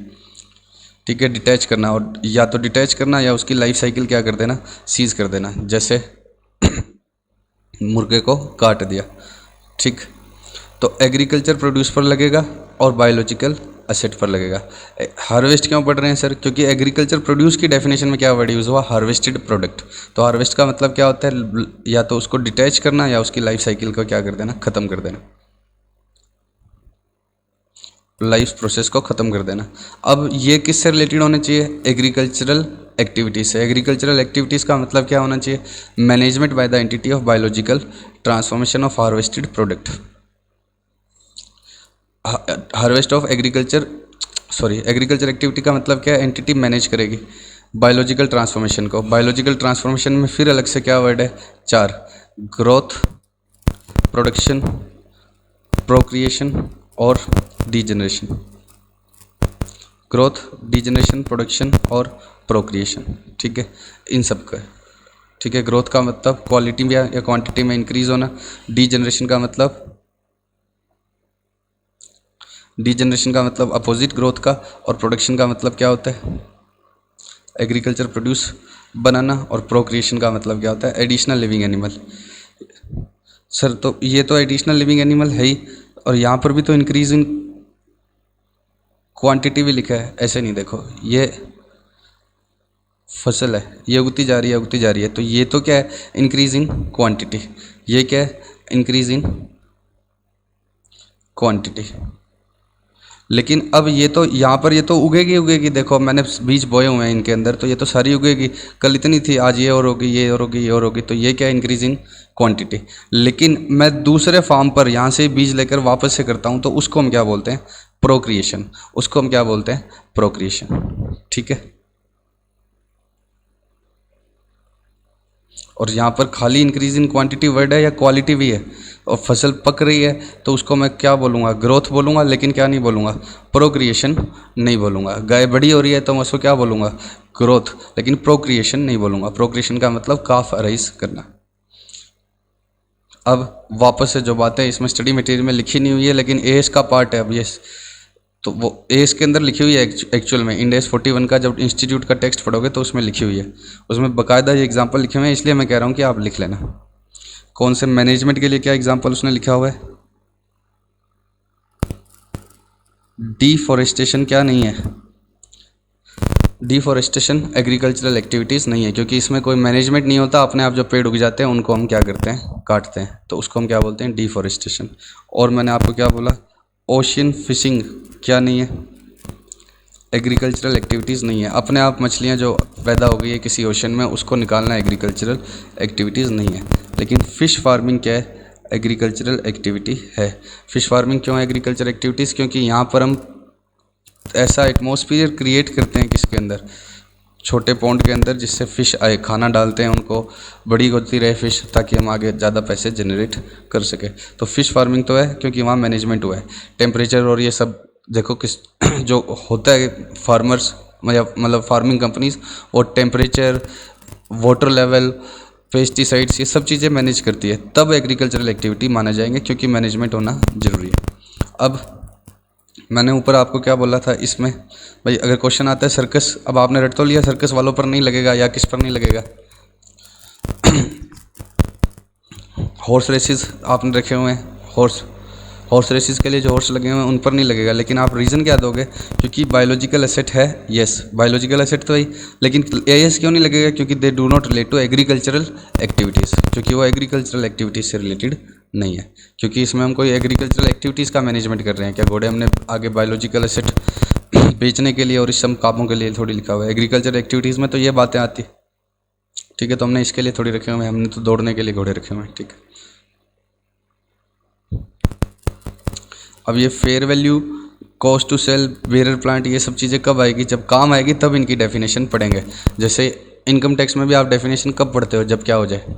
ठीक है। डिटैच करना, और या तो डिटैच करना या उसकी लाइफ साइकिल क्या कर देना, सीज कर देना। जैसे मुर्गे को काट दिया, ठीक। तो एग्रीकल्चर प्रोड्यूस पर लगेगा और बायोलॉजिकल एसेट पर लगेगा। हार्वेस्ट क्यों पढ़ रहे हैं सर, क्योंकि एग्रीकल्चर प्रोड्यूस की डेफिनेशन में क्या वर्ड यूज़ हुआ, हार्वेस्टेड प्रोडक्ट। तो हार्वेस्ट का मतलब क्या होता है, या तो उसको डिटैच करना या उसकी लाइफ साइकिल को क्या कर देना, ख़त्म कर देना, लाइफ प्रोसेस को ख़त्म कर देना। अब ये किससे रिलेटेड होने चाहिए, एग्रीकल्चरल एक्टिविटीज़ से। एग्रीकल्चरल एक्टिविटीज़ का मतलब क्या होना चाहिए, management by the entity of biological transformation of harvested product. Harvest of agriculture agriculture activity का मतलब क्या है, एंटिटी मैनेज करेगी बायोलॉजिकल ट्रांसफॉर्मेशन को। बायोलॉजिकल ट्रांसफॉर्मेशन में फिर अलग से क्या वर्ड है, चार, ग्रोथ, प्रोडक्शन, प्रोक्रिएशन और डीजनरेशन। ग्रोथ, डीजनरेशन, प्रोडक्शन और प्रोक्रिएशन, ठीक है, इन सब का, ठीक है। ग्रोथ का मतलब क्वालिटी में या क्वांटिटी में इंक्रीज होना। डीजनरेशन का मतलब अपोजिट ग्रोथ का। और प्रोडक्शन का मतलब क्या होता है, एग्रीकल्चर प्रोड्यूस बनाना। और प्रोक्रिएशन का मतलब क्या होता है, एडिशनल लिविंग एनिमल। सर तो ये तो एडिशनल लिविंग एनिमल है ही, और यहाँ पर भी तो इंक्रीज इन क्वांटिटी भी लिखा है, ऐसे नहीं। देखो ये फसल है, ये उगती जा रही है, तो ये तो क्या है, इंक्रीज इन क्वांटिटी। ये क्या है, इंक्रीज इन क्वांटिटी। लेकिन अब ये तो यहाँ पर ये तो उगेगी। देखो मैंने बीज बोए हुए हैं इनके अंदर, तो ये तो सारी उगेगी। कल इतनी थी, आज ये और होगी, तो ये क्या है, इंक्रीज इन क्वांटिटी। लेकिन मैं दूसरे फार्म पर यहाँ से बीज लेकर वापस से करता हूँ, तो उसको हम क्या बोलते हैं, प्रोक्रिएशन। ठीक है। और यहाँ पर खाली इंक्रीज इन क्वांटिटी वर्ड है या क्वालिटी भी है। और फसल पक रही है तो उसको मैं क्या बोलूँगा, ग्रोथ बोलूँगा, लेकिन क्या नहीं बोलूँगा, प्रोक्रिएशन नहीं बोलूँगा। गाय बड़ी हो रही है तो मैं उसको क्या बोलूँगा, ग्रोथ, लेकिन प्रोक्रिएशन नहीं बोलूँगा। प्रोक्रिएशन का मतलब काफ अराइज करना। अब वापस से जो बातें इसमें स्टडी मटेरियल में लिखी नहीं हुई है लेकिन एएस का पार्ट है अब ये, तो वो एएस के अंदर लिखी हुई है एक्चुअल में। इंड AS 41 का जब इंस्टीट्यूट का टेक्स्ट पढ़ोगे तो उसमें लिखी हुई है, उसमें बाकायदा ये एग्जांपल लिखे हुए हैं, इसलिए मैं कह रहा हूँ कि आप लिख लेना। कौन से मैनेजमेंट के लिए क्या एग्जांपल उसने लिखा हुआ है। डिफॉरेस्टेशन क्या नहीं है, डिफॉरेस्टेशन एग्रीकल्चरल एक्टिविटीज़ नहीं है, क्योंकि इसमें कोई मैनेजमेंट नहीं होता। अपने आप जो पेड़ उग जाते हैं उनको हम क्या करते हैं, काटते हैं, तो उसको हम क्या बोलते हैं, डिफॉरेस्टेशन। और मैंने आपको क्या बोला, ओशियन फिशिंग क्या नहीं है, एग्रीकल्चरल एक्टिविटीज़ नहीं है। अपने आप मछलियाँ जो पैदा हो गई है किसी ओशन में उसको निकालना एग्रीकल्चरल एक्टिविटीज़ नहीं है। लेकिन फ़िश फार्मिंग क्या है, एग्रीकल्चरल एक्टिविटी है। फ़िश फार्मिंग क्यों है एग्रीकल्चरल एक्टिविटीज़, क्योंकि यहाँ पर हम ऐसा एटमॉस्फेयर क्रिएट करते हैं किसके अंदर, छोटे पॉन्ड के अंदर, जिससे फ़िश आए, खाना डालते हैं उनको, बड़ी होती रहे फ़िश, ताकि हम आगे ज़्यादा पैसे जनरेट कर सके। तो फ़िश फार्मिंग तो है क्योंकि वहाँ मैनेजमेंट हुआ है। टेम्परेचर और ये सब देखो किस जो होता है फार्मर्स मतलब फार्मिंग कंपनीज, वो टेम्परेचर, वाटर लेवल, पेस्टिसाइड्स, ये सब चीज़ें मैनेज करती है, तब एग्रीकल्चरल एक्टिविटी माना जाएंगे, क्योंकि मैनेजमेंट होना ज़रूरी है। अब मैंने ऊपर आपको क्या बोला था इसमें, भाई अगर क्वेश्चन आता है सर्कस, अब आपने रट तो लिया सर्कस वालों पर नहीं लगेगा या किस पर नहीं लगेगा, हॉर्स रेसेस आपने रखे हुए हैं, हॉर्स रेसेस के लिए जो हॉर्स लगे हुए हैं उन पर नहीं लगेगा। लेकिन आप रीज़न क्या दोगे, क्योंकि बायोलॉजिकल एसेट है, यस बायोलॉजिकल एसेट तो ही, लेकिन एएस क्यों नहीं लगेगा, क्योंकि they do not relate to agricultural activities, क्योंकि वो एग्रीकल्चरल एक्टिविटीज़ से रिलेटेड नहीं है। क्योंकि इसमें हम कोई एग्रीकल्चरल एक्टिविटीज़ का मैनेजमेंट कर रहे हैं क्या, घोड़े हमने आगे बायोलॉजिकल एसेट बेचने के लिए और इस सब कामों के लिए थोड़ी लिखा हुआ है। एग्रीकल्चर एक्टिविटीज़ में तो ये बातें आती, ठीक है, तो हमने इसके लिए थोड़ी रखे हुए हैं, हमने तो दौड़ने के लिए घोड़े रखे हुए हैं, ठीक है। अब ये fair value, cost to sell, bearer plant, ये सब चीज़ें कब आएगी, जब काम आएगी तब इनकी डेफिनेशन पढ़ेंगे। जैसे इनकम टैक्स में भी आप डेफिनेशन कब पढ़ते हो, जब क्या हो जाए,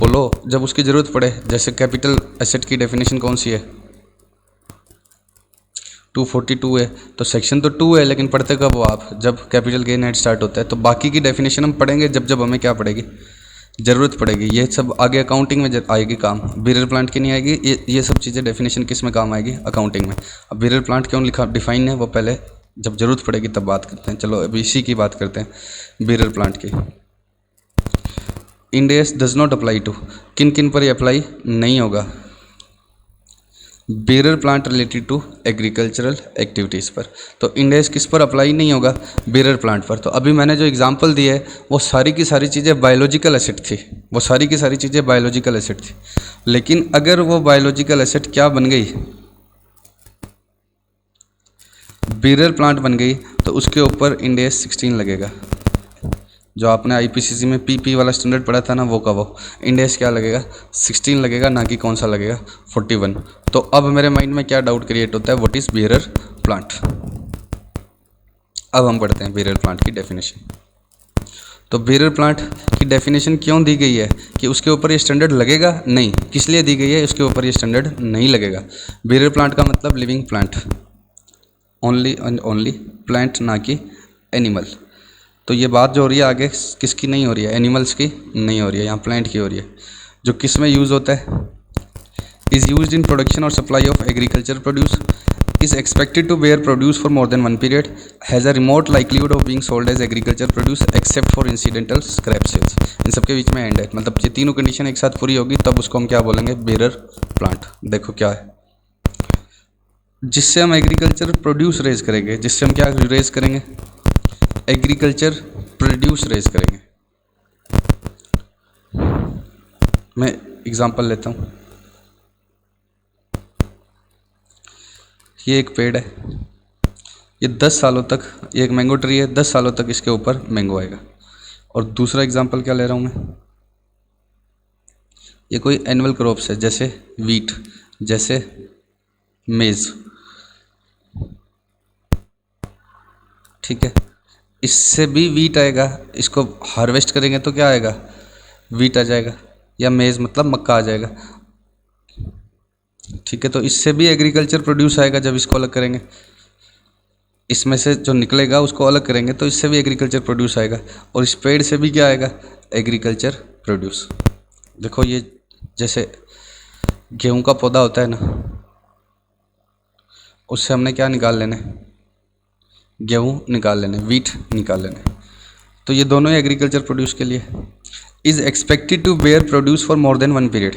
बोलो, जब उसकी ज़रूरत पड़े। जैसे कैपिटल एसेट की डेफिनेशन कौन सी है, 242 है, तो सेक्शन तो 2 है, लेकिन पढ़ते कब हो आप, जब कैपिटल गेन एड स्टार्ट होता है। तो बाकी की डेफिनेशन हम पढ़ेंगे जब जब हमें क्या पड़ेगी, ज़रूरत पड़ेगी। ये सब आगे अकाउंटिंग में आएगी काम, बेरर प्लांट की नहीं आएगी। ये सब चीज़ें डेफिनेशन किस में काम आएगी, अकाउंटिंग में। अब बेरर प्लांट क्यों लिखा डिफाइन है, वो पहले जब ज़रूरत पड़ेगी तब बात करते हैं। चलो अभी इसी की बात करते हैं, बेरर प्लांट की। Ind AS does not apply to, किन किन पर ये अप्लाई नहीं होगा, bearer plant related to agricultural activities पर। तो इंड AS किस पर अप्लाई नहीं होगा, बेरर प्लांट पर। तो अभी मैंने जो एग्जांपल दिए है वो सारी की सारी चीज़ें बायोलॉजिकल एसेट थी, वो सारी की सारी चीज़ें बायोलॉजिकल एसेट थी। लेकिन अगर वो बायोलॉजिकल एसेट क्या बन गई, बेरर प्लांट बन गई, तो उसके ऊपर इंड AS 16 लगेगा। जो आपने IPCC में PP वाला स्टैंडर्ड पढ़ा था ना, वो का वो इंड AS क्या लगेगा, 16 लगेगा, ना कि कौन सा लगेगा, 41। तो अब मेरे माइंड में क्या डाउट क्रिएट होता है, व्हाट इज़ बेरर प्लांट। अब हम पढ़ते हैं बेरर प्लांट की डेफिनेशन। तो बेरर प्लांट की डेफिनेशन क्यों दी गई है, कि उसके ऊपर ये स्टैंडर्ड लगेगा, नहीं, किस लिए दी गई है, उसके ऊपर ये स्टैंडर्ड नहीं लगेगा। बेरर प्लांट का मतलब living plant, only and only plant, ना कि एनिमल। तो ये बात जो हो रही है आगे किसकी नहीं हो रही है, एनिमल्स की नहीं हो रही है, यहाँ प्लांट की हो रही है। जो किस में यूज़ होता है, इज़ यूज्ड इन प्रोडक्शन और supply of agriculture produce, is expected to bear produce for more than one period, has a remote likelihood of being sold as agriculture produce except for incidental scrap sales. इन सबके बीच में and है, मतलब ये तीनों condition एक साथ पूरी होगी तब उसको हम क्या बोलेंगे, बेरर प्लांट। देखो क्या है, जिससे हम एग्रीकल्चर प्रोड्यूस रेज करेंगे, जिससे हम क्या रेज करेंगे, एग्रीकल्चर प्रोड्यूस रेज करेंगे। मैं एग्जांपल लेता हूँ, ये एक पेड़ है, ये 10 सालों तक, ये एक मैंगो ट्री है, 10 सालों तक इसके ऊपर मैंगो आएगा। और दूसरा एग्जांपल क्या ले रहा हूँ मैं, ये कोई एनुअल क्रॉप्स है, जैसे वीट, जैसे मेज़, ठीक है। इससे भी वीट आएगा, इसको हार्वेस्ट करेंगे तो क्या आएगा, वीट आ जाएगा, या मेज़ मतलब मक्का आ जाएगा, ठीक है। तो इससे भी एग्रीकल्चर प्रोड्यूस आएगा जब इसको अलग करेंगे, इसमें से जो निकलेगा उसको अलग करेंगे तो इससे भी एग्रीकल्चर प्रोड्यूस आएगा, और इस पेड़ से भी क्या आएगा, एग्रीकल्चर प्रोड्यूस। देखो ये जैसे गेहूं का पौधा होता है ना, उससे हमने क्या निकाल लेने, गेहूं निकाल लेने, वीट निकाल लेने, तो ये दोनों ही एग्रीकल्चर प्रोड्यूस के लिए। Is expected to bear produce for more than one period,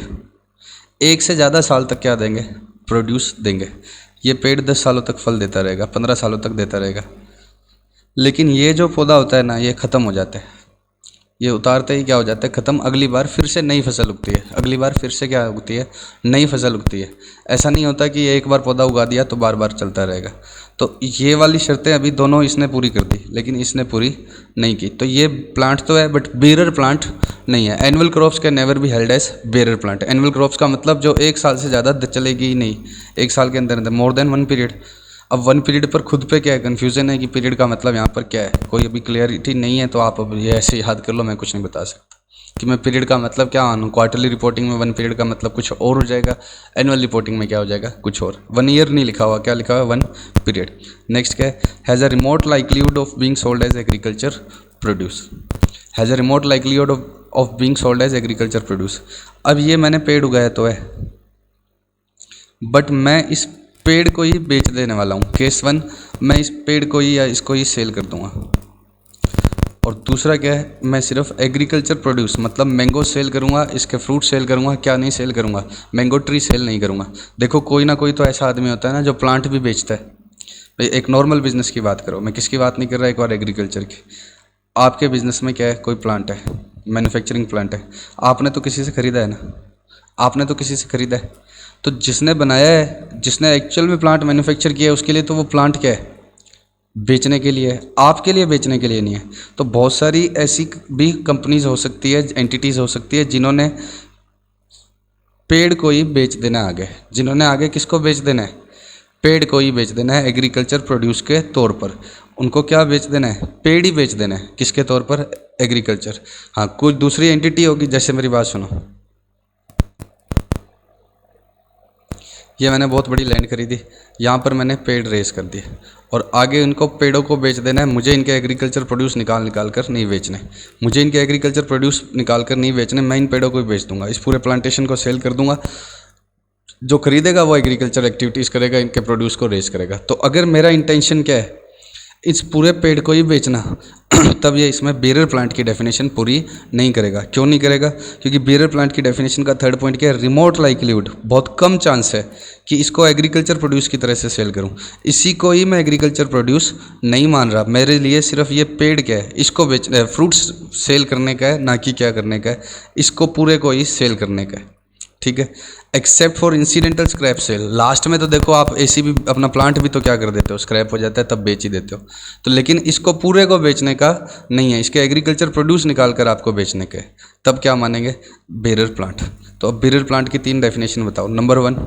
एक से ज़्यादा साल तक क्या देंगे, प्रोड्यूस देंगे। ये पेड़ 10 सालों तक फल देता रहेगा, 15 सालों तक देता रहेगा, लेकिन ये जो पौधा होता है ना, ये ख़त्म हो जाता है, ये उतारते ही क्या हो जाता है, ख़त्म। अगली बार फिर से नई फसल उगती है, अगली बार फिर से क्या उगती है, नई फसल उगती है। ऐसा नहीं होता कि ये एक बार पौधा उगा दिया तो बार बार चलता रहेगा। तो ये वाली शर्तें अभी दोनों इसने पूरी कर दी, लेकिन इसने पूरी नहीं की। तो ये प्लांट तो है बट बेरर प्लांट नहीं है। Annual crops can never be held as bearer plant. Annual crops का मतलब जो एक साल से ज़्यादा चलेगी ही नहीं, एक साल के अंदर अंदर, मोर देन वन पीरियड। अब वन पीरियड पर खुद पे क्या है, कन्फ्यूज़न है कि पीरियड का मतलब यहाँ पर क्या है, कोई अभी क्लियरिटी नहीं है। तो आप अब ये ऐसे याद कर लो, मैं कुछ नहीं बता सकता कि मैं पीरियड का मतलब क्या मानूँ। क्वार्टरली रिपोर्टिंग में वन पीरियड का मतलब कुछ और हो जाएगा, एनुअल रिपोर्टिंग में क्या हो जाएगा, कुछ और। 1 ईयर नहीं लिखा हुआ, क्या लिखा हुआ है, 1 पीरियड। नेक्स्ट क्या है, has a remote likelihood of being sold as agriculture produce, has a remote likelihood of being sold as agriculture produce. अब ये मैंने पेड़ उगाया तो है, बट मैं इस पेड़ को ही बेच देने वाला हूँ। केस 1, मैं इस पेड़ को ही या इसको ही सेल कर दूंगा। और दूसरा क्या है, मैं सिर्फ एग्रीकल्चर प्रोड्यूस मतलब मैंगो सेल करूंगा, इसके फ्रूट सेल करूंगा, क्या नहीं सेल करूंगा, मैंगो ट्री सेल नहीं करूंगा। देखो कोई ना कोई तो ऐसा आदमी होता है ना जो प्लांट भी बेचता है। भाई एक नॉर्मल बिजनेस की बात करो, मैं किसकी बात नहीं कर रहा, एक बार एग्रीकल्चर की। आपके बिजनेस में क्या है, कोई प्लांट है, मैन्युफैक्चरिंग प्लांट है, आपने तो किसी से ख़रीदा है ना, आपने तो किसी से ख़रीदा है। तो जिसने बनाया है, जिसने एक्चुअल में प्लांट मैन्युफैक्चर किया है, उसके लिए तो वो प्लांट क्या है, बेचने के लिए है, आपके लिए बेचने के लिए नहीं है। तो बहुत सारी ऐसी भी कंपनीज हो सकती है, एंटिटीज़ हो सकती है जिन्होंने पेड़ को ही बेच देना है आगे, जिन्होंने आगे किसको बेच देना है, पेड़ को ही बेच देना है एग्रीकल्चर प्रोड्यूस के तौर पर। उनको क्या बेच देना है, पेड़ ही बेच देना है, किसके तौर पर, एग्रीकल्चर। हाँ, कुछ दूसरी एंटिटी होगी, जैसे मेरी बात सुनो, ये मैंने बहुत बड़ी लैंड खरीदी, यहाँ पर मैंने पेड़ रेस कर दिए, और आगे इनको पेड़ों को बेच देना है। मुझे इनके एग्रीकल्चर प्रोड्यूस निकाल कर नहीं बेचने, मुझे इनके एग्रीकल्चर प्रोड्यूस निकाल कर नहीं बेचने, मैं इन पेड़ों को ही बेच दूंगा, इस पूरे प्लांटेशन को सेल कर दूंगा। जो खरीदेगा वो एग्रीकल्चर एक्टिविटीज़ करेगा, इनके प्रोड्यूस को रेस करेगा। तो अगर मेरा इंटेंशन क्या है, इस पूरे पेड़ को ही बेचना तब ये इसमें बेरर प्लांट की डेफिनेशन पूरी नहीं करेगा। क्यों नहीं करेगा, क्योंकि बेरर प्लांट की डेफिनेशन का थर्ड पॉइंट क्या है, रिमोट लाइक्लीहुड, बहुत कम चांस है कि इसको एग्रीकल्चर प्रोड्यूस की तरह से सेल करूं। इसी को ही मैं एग्रीकल्चर प्रोड्यूस नहीं मान रहा। मेरे लिए सिर्फ ये पेड़ क्या है, इसको बेच फ्रूट्स सेल करने का है, ना कि क्या करने का है, इसको पूरे को ही सेल करने का है, ठीक है। Except for incidental scrap sale, last में तो देखो आप एसी भी, अपना प्लांट भी तो क्या कर देते हो, स्क्रैप हो जाता है तब बेच ही देते हो। तो लेकिन इसको पूरे को बेचने का नहीं है, इसके एग्रीकल्चर प्रोड्यूस निकाल कर आपको बेचने के, तब क्या मानेंगे, बेरर प्लांट। तो अब बेरर प्लांट की 3 डेफिनेशन बताओ। नंबर 1,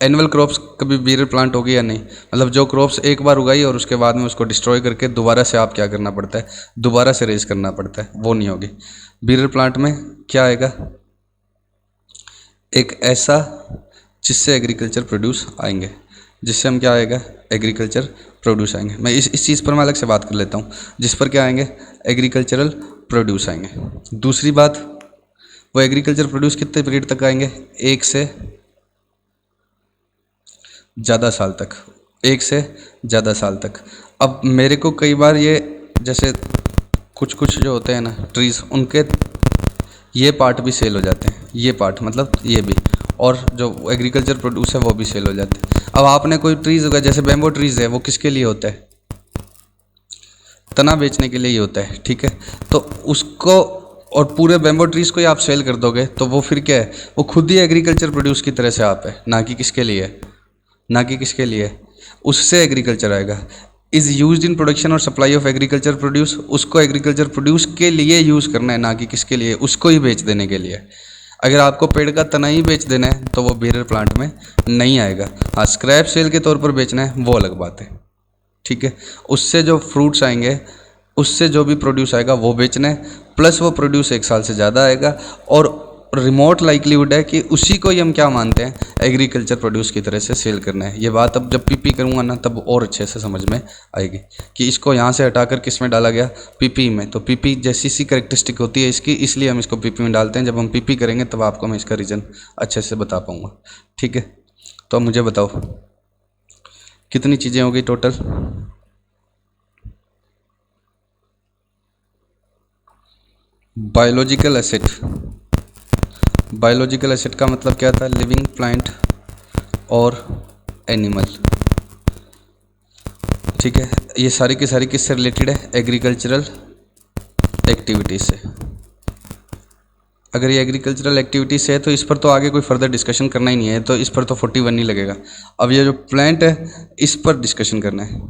एनुअल क्रॉप्स कभी बेरर प्लांट होगी या नहीं, मतलब जो क्रॉप्स एक बार उगाई और उसके बाद में उसको डिस्ट्रॉय करके दोबारा से आप क्या करना पड़ता है, दोबारा से रेज करना पड़ता है, वो नहीं होगी। बेरर प्लांट में क्या आएगा, एक ऐसा जिससे एग्रीकल्चर प्रोड्यूस आएंगे, जिससे हम क्या आएगा, एग्रीकल्चर प्रोड्यूस आएंगे। मैं इस चीज़ पर मैं अलग से बात कर लेता हूँ, जिस पर क्या आएंगे, एग्रीकल्चरल प्रोड्यूस आएंगे। दूसरी बात, वो एग्रीकल्चर प्रोड्यूस कितने पीरियड तक आएंगे, 1 से ज़्यादा साल तक, 1 से ज़्यादा साल तक। अब मेरे को कई बार ये, जैसे कुछ जो होते हैं ना ट्रीज़, उनके ये पार्ट भी सेल हो जाते हैं, ये पार्ट मतलब ये भी, और जो एग्रीकल्चर प्रोड्यूस है वो भी सेल हो जाते हैं। अब आपने कोई ट्रीज़ होगा, जैसे बैम्बो ट्रीज़ है, वो किसके लिए होता है, तना बेचने के लिए ही होता है, ठीक है। तो उसको और पूरे बैम्बो ट्रीज़ को ही आप सेल कर दोगे तो वो फिर क्या है, वो खुद ही एग्रीकल्चर प्रोड्यूस की तरह से आप है, ना कि किसके लिए, ना कि किसके लिए, उससे एग्रीकल्चर आएगा। इज़ यूज्ड इन प्रोडक्शन और सप्लाई ऑफ एग्रीकल्चर प्रोड्यूस, उसको एग्रीकल्चर प्रोड्यूस के लिए यूज़ करना है, ना कि किसके लिए, उसको ही बेच देने के लिए। अगर आपको पेड़ का तना ही बेच देना है तो वो बेरर प्लांट में नहीं आएगा। हाँ, स्क्रैप सेल के तौर पर बेचना है वो अलग बात है, ठीक है। उससे जो फ्रूट्स आएंगे, उससे जो भी प्रोड्यूस आएगा वो बेचना है, प्लस वो प्रोड्यूस 1 साल से ज़्यादा आएगा, और रिमोट लाइक्लीहुड है कि उसी को ही हम क्या मानते हैं, एग्रीकल्चर प्रोड्यूस की तरह से सेल करना है। ये बात अब जब पीपी करूँगा ना तब और अच्छे से समझ में आएगी कि इसको यहाँ से हटाकर किस में डाला गया, पीपी में। तो पीपी जैसी सी करेक्टरिस्टिक होती है इसकी, इसलिए हम इसको पीपी में डालते हैं। जब हम पीपी करेंगे तब आपको मैं इसका रीज़न अच्छे से बता पाऊँगा, ठीक है। तो अब मुझे बताओ कितनी चीज़ें होगी total? Biological asset, biological asset का मतलब क्या था, लिविंग प्लांट और एनिमल, ठीक है। ये सारी की सारी किससे रिलेटेड है, एग्रीकल्चरल एक्टिविटीज से। अगर ये एग्रीकल्चरल एक्टिविटीज से है तो इस पर तो आगे कोई फर्दर डिस्कशन करना ही नहीं है, तो इस पर तो 41 ही लगेगा। अब ये जो प्लांट है इस पर डिस्कशन करना है।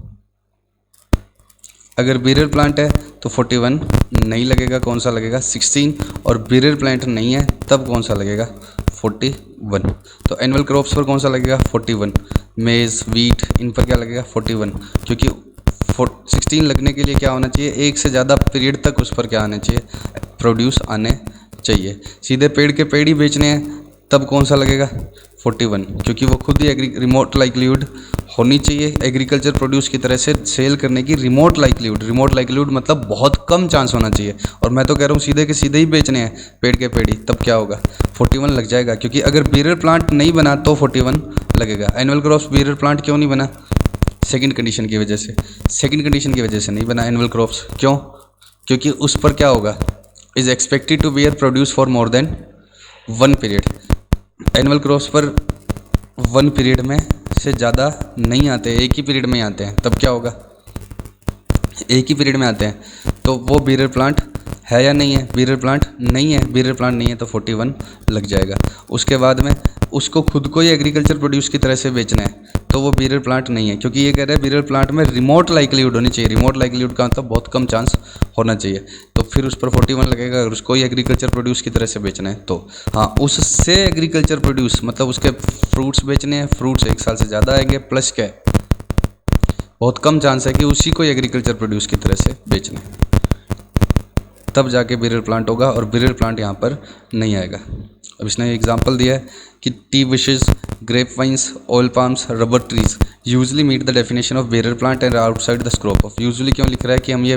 अगर बीरर प्लांट है तो 41 नहीं लगेगा, कौन सा लगेगा, 16। और बीरर प्लांट नहीं है तब कौन सा लगेगा, 41। तो एनुअल क्रॉप्स पर कौन सा लगेगा, 41। मेज़, वीट, इन पर क्या लगेगा, 41, क्योंकि 16 लगने के लिए क्या होना चाहिए, एक से ज़्यादा पीरियड तक उस पर क्या आना चाहिए, प्रोड्यूस आने चाहिए। सीधे पेड़ के पेड़ ही बेचने हैं तब कौन सा लगेगा, 41, क्योंकि वो खुद ही रिमोट लाइक्लीहुड होनी चाहिए एग्रीकल्चर प्रोड्यूस की तरह से सेल करने की। रिमोट लाइक्लीहुड मतलब बहुत कम चांस होना चाहिए। और मैं तो कह रहा हूँ सीधे के सीधे ही बेचने हैं पेड़ के पेड़ ही, तब क्या होगा, 41 लग जाएगा। क्योंकि अगर बीरर प्लांट नहीं बना तो 41 लगेगा। एनुअल क्रॉप्स बीरर प्लांट क्यों नहीं बना, सेकंड कंडीशन की वजह से। सेकंड कंडीशन की वजह से नहीं बना एनुअल क्रॉप्स, क्यों, क्योंकि उस पर क्या होगा, is expected to bear produce for more than 1 period. Annual crops पर 1 पीरियड में से ज़्यादा नहीं आते, एक ही पीरियड में आते हैं, तब क्या होगा, एक ही पीरियड में आते हैं। तो वो बीरर प्लांट है या नहीं है, बीरर प्लांट नहीं है, बीरर प्लांट नहीं है तो 41 लग जाएगा। उसके बाद में उसको खुद को ही एग्रीकल्चर प्रोड्यूस की तरह से बेचना है तो वो बीरर प्लांट नहीं है, क्योंकि ये कह रहे हैं बीरर प्लांट में रिमोट लाइक्लीहुड होनी चाहिए। रिमोट लाइक्लीहुड का मतलब बहुत कम चांस होना चाहिए, तो फिर उस पर 41 लगेगा। अगर उसको ही एग्रीकल्चर प्रोड्यूस की तरह से बेचना है तो हाँ, उससे एग्रीकल्चर प्रोड्यूस मतलब उसके फ्रूट्स बेचने हैं, फ्रूट्स 1 साल से ज़्यादा आएंगे, प्लस क्या है, बहुत कम चांस है कि उसी को एग्रीकल्चर प्रोड्यूस की तरह से बेचना है, तब जाके बीरर प्लांट होगा। और बीरर प्लांट यहाँ पर नहीं आएगा। अब इसने एग्जांपल दिया है कि tea bushes, grape vines, oil palms, rubber trees usually meet the definition of bearer plant and outside the scope of. Usually क्यों लिख रहा है कि हम ये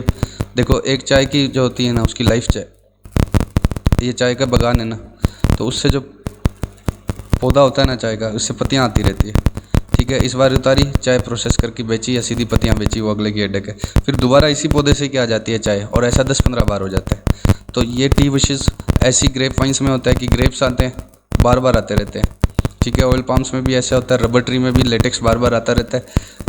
देखो, एक चाय की जो होती है ना, उसकी लाइफ चाय, ये चाय का बागान है ना, तो उससे जो पौधा होता है ना चाय का, उससे पत्तियाँ आती रहती है, ठीक है। इस बार उतारी चाय, प्रोसेस करके बेची या सीधी पत्तियाँ बेची, वो अगले की हेडेक है। फिर दोबारा इसी पौधे से क्या आ जाती है चाय, और ऐसा 10-15 बार हो जाता है। तो ये टी विशेस ऐसी ग्रेप वाइन्स में होता है कि ग्रेप्स आते हैं, बार बार आते रहते हैं, ठीक है। ऑयल पाम्स में भी ऐसा होता है, रबर ट्री में भी लेटेक्स बार बार आता रहता है,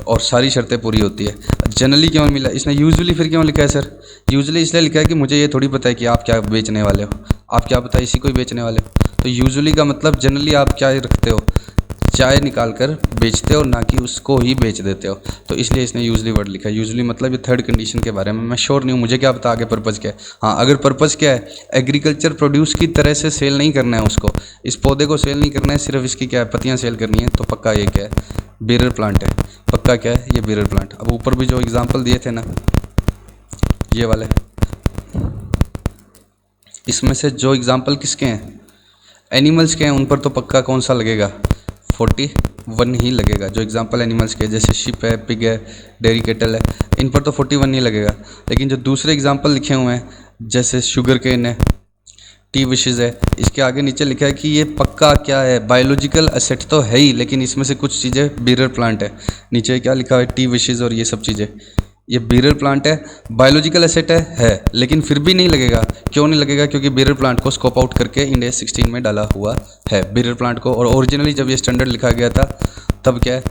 और सारी शर्तें पूरी होती है। जनरली क्यों मिला इसने, यूजुअली फिर क्यों लिखा है सर, यूजुअली इसलिए लिखा है कि मुझे ये थोड़ी पता है कि आप क्या बेचने वाले हो, आप क्या पता है इसी को ही बेचने वाले हो। तो यूजुअली का मतलब जनरली आप क्या रखते हो, चाय निकाल कर बेचते हो, ना कि उसको ही बेच देते हो, तो इसलिए इसने यूजली वर्ड लिखा है। यूजली मतलब ये थर्ड कंडीशन के बारे में मैं श्योर नहीं हूँ, मुझे क्या पता आगे पर्पज़ क्या है। हाँ, अगर पर्पज़ क्या है, एग्रीकल्चर प्रोड्यूस की तरह से सेल नहीं करना है उसको, इस पौधे को सेल नहीं करना है, सिर्फ इसकी क्या है, पत्तियाँ सेल करनी है, तो पक्का ये क्या है, बीरर प्लांट है, पक्का क्या है, ये बीरर प्लांट। अब ऊपर भी जो एग्जाम्पल दिए थे ना, ये वाले, इसमें से जो एग्जाम्पल किसके हैं, एनिमल्स के हैं, उन पर तो पक्का कौन सा लगेगा, 41 ही लगेगा। जो एग्जांपल एनिमल्स के, जैसे शिप है, पिग है, डेयरी केटल है, इन पर तो 41 नहीं लगेगा। लेकिन जो दूसरे एग्जांपल लिखे हुए हैं, जैसे शुगर केन है, टी विशेस है, इसके आगे नीचे लिखा है कि ये पक्का क्या है, बायोलॉजिकल एसेट तो है ही, लेकिन इसमें से कुछ चीज़ें बीरर प्लांट है। नीचे क्या लिखा है, टी विशेस और ये सब चीज़ें, ये बीरर प्लांट है, बायोलॉजिकल एसेट है, लेकिन फिर भी नहीं लगेगा। क्यों नहीं लगेगा, क्योंकि बीरर प्लांट को स्कोप आउट करके इंडिया 16 में डाला हुआ है बीरर प्लांट को। और ओरिजिनली जब ये स्टैंडर्ड लिखा गया था तब क्या है,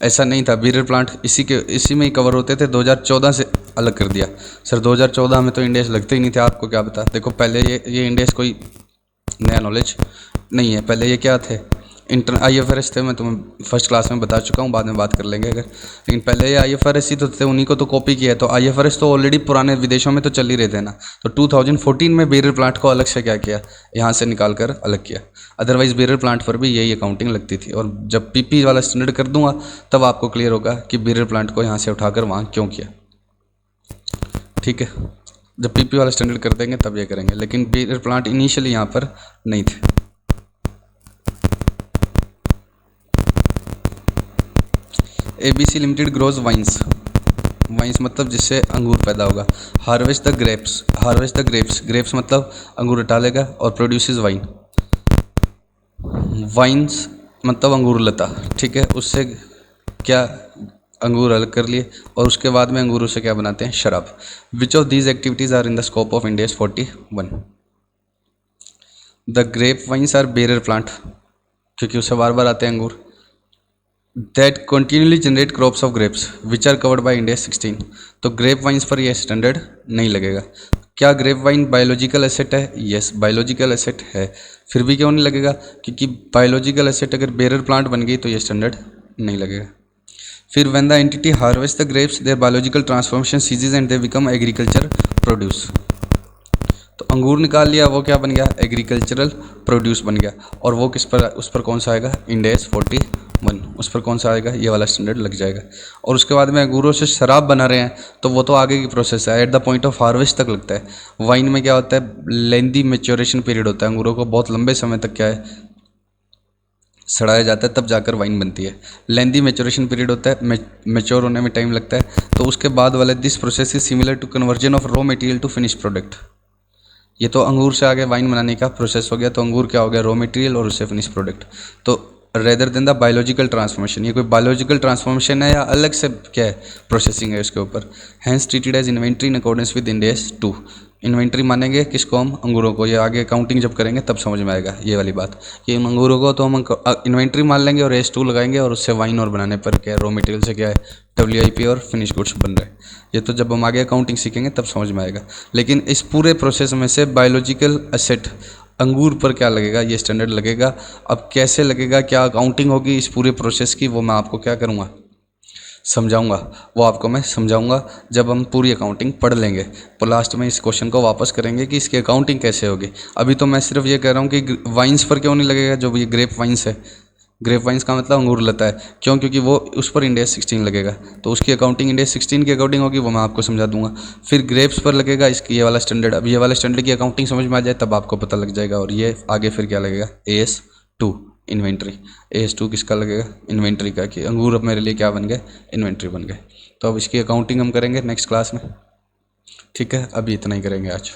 ऐसा नहीं था, बीरर प्लांट इसी में ही कवर होते थे। 2014 से अलग कर दिया। सर 2014 में तो इंडेक्स लगते ही नहीं थे, आपको क्या पता। देखो पहले ये इंडेक्स कोई नया नॉलेज नहीं है, पहले ये क्या थे, IFRS थे, मैं तुम्हें फर्स्ट क्लास में बता चुका हूँ, बाद में बात कर लेंगे अगर। लेकिन पहले ये IFRS ही तो थे, उन्हीं को तो कॉपी किया है। तो IFRS तो ऑलरेडी पुराने विदेशों में तो चल ही रहे थे ना। तो 2014 में बेरर प्लांट को अलग से क्या किया, यहाँ से निकाल कर अलग किया। अदरवाइज़ बेरर प्लांट पर भी यही अकाउंटिंग लगती थी। और जब PP वाला स्टैंडर्ड कर दूंगा तब आपको क्लियर होगा कि बेरर प्लांट को यहाँ से उठाकर वहाँ क्यों किया। ठीक है, जब PP वाला स्टैंडर्ड कर देंगे तब ये करेंगे, लेकिन बेरर प्लांट इनिशियली यहाँ पर नहीं थे। ABC limited grows vines, vines मतलब जिससे अंगूर पैदा होगा। Harvest the grapes, harvest the grapes, grapes मतलब अंगूर हटा लेगा। और प्रोड्यूसेस वाइन, वाइन्स मतलब अंगूर लता। ठीक है, उससे क्या अंगूर अलग कर लिए और उसके बाद में अंगूरों से क्या बनाते हैं, शराब। Which of these activities are in the scope of Ind AS 41? The grape vines are bearer plant, क्योंकि उससे बार बार आते हैं अंगूर। That continuously generate crops of grapes which are covered by Ind AS 16। तो ग्रेप वाइन्स पर यह स्टैंडर्ड नहीं लगेगा। क्या ग्रेप वाइन बायोलॉजिकल एसेट है? यस, बायोलॉजिकल एसेट है। फिर भी क्यों नहीं लगेगा? क्योंकि बायोलॉजिकल एसेट अगर बेरर प्लांट बन गई तो ये स्टैंडर्ड नहीं लगेगा। फिर when the entity harvest the grapes their biological transformation ceases and they become agriculture produce. तो अंगूर निकाल लिया, वो क्या बन गया, एग्रीकल्चरल प्रोड्यूस बन गया। और वो किस पर, उस पर कौन सा आएगा, इंडेस 41, उस पर कौन सा आएगा, ये वाला स्टैंडर्ड लग जाएगा। और उसके बाद में अंगूरों से शराब बना रहे हैं तो वो तो आगे की प्रोसेस है, eight the point of harvest तक लगता है। वाइन में क्या होता है, लेंदी मेच्योरेशन पीरियड होता है, अंगूरों को बहुत लंबे समय तक क्या है, सड़ाया जाता है, तब जाकर वाइन बनती है। लेंदी मेच्योरेशन पीरियड होता है, मेच्योर होने में टाइम लगता है। तो उसके बाद वाले this process is similar to conversion of raw material to finish product. ये तो अंगूर से आगे वाइन बनाने का प्रोसेस हो गया, तो अंगूर क्या हो गया, रॉ मटेरियल और उससे फिनिश प्रोडक्ट। तो rather than the biological transformation, ये कोई बायोलॉजिकल ट्रांसफॉर्मेशन है या अलग से क्या है, प्रोसेसिंग है उसके ऊपर। Hence treated as inventory in accordance with Ind AS 2। Inventory मानेंगे किसको, हम अंगूरों को। ये आगे काउंटिंग जब करेंगे तब समझ में आएगा ये वाली बात कि इन अंगूरों को तो हम इन्वेंट्री मान लेंगे और S2 लगाएंगे और उससे वाइन और बनाने पर क्या है, रॉ मटेरियल से क्या है, WIP और फिनिश गुड्स बन रहे हैं। ये तो जब हम आगे अकाउंटिंग सीखेंगे तब समझ में आएगा। लेकिन इस पूरे प्रोसेस में से बायोलॉजिकल एसेट अंगूर पर क्या लगेगा, ये स्टैंडर्ड लगेगा। अब कैसे लगेगा, क्या अकाउंटिंग होगी इस पूरे प्रोसेस की, वो मैं आपको क्या करूँगा, समझाऊंगा। वो आपको मैं समझाऊंगा जब हम पूरी अकाउंटिंग पढ़ लेंगे। तो लास्ट में इस क्वेश्चन को वापस करेंगे कि इसकी अकाउंटिंग कैसे होगी। अभी तो मैं सिर्फ ये कह रहा हूँ कि वाइन्स पर क्यों नहीं लगेगा, जो ये ग्रेप वाइन्स है, ग्रेप वाइन्स का मतलब अंगूर लता है, क्यों, क्योंकि वो उस पर इंडेस 16 लगेगा। तो उसकी अकाउंटिंग इंडेस 16 की अकॉर्डिंग होगी, वो मैं आपको समझा दूंगा। फिर ग्रेप्स पर लगेगा इसकी ये वाला स्टैंडर्ड। अब ये वाला स्टैंडर्ड की अकाउंटिंग समझ में आ जाए तब आपको पता लग जाएगा। और ये आगे फिर क्या लगेगा, AS2 इन्वेंट्री। AS2 किसका लगेगा, इन्वेंट्री का, कि अंगूर अब मेरे लिए क्या बन गए, इन्वेंट्री बन गए। तो अब इसकी अकाउंटिंग हम करेंगे नेक्स्ट क्लास में। ठीक है, अभी इतना ही करेंगे आज।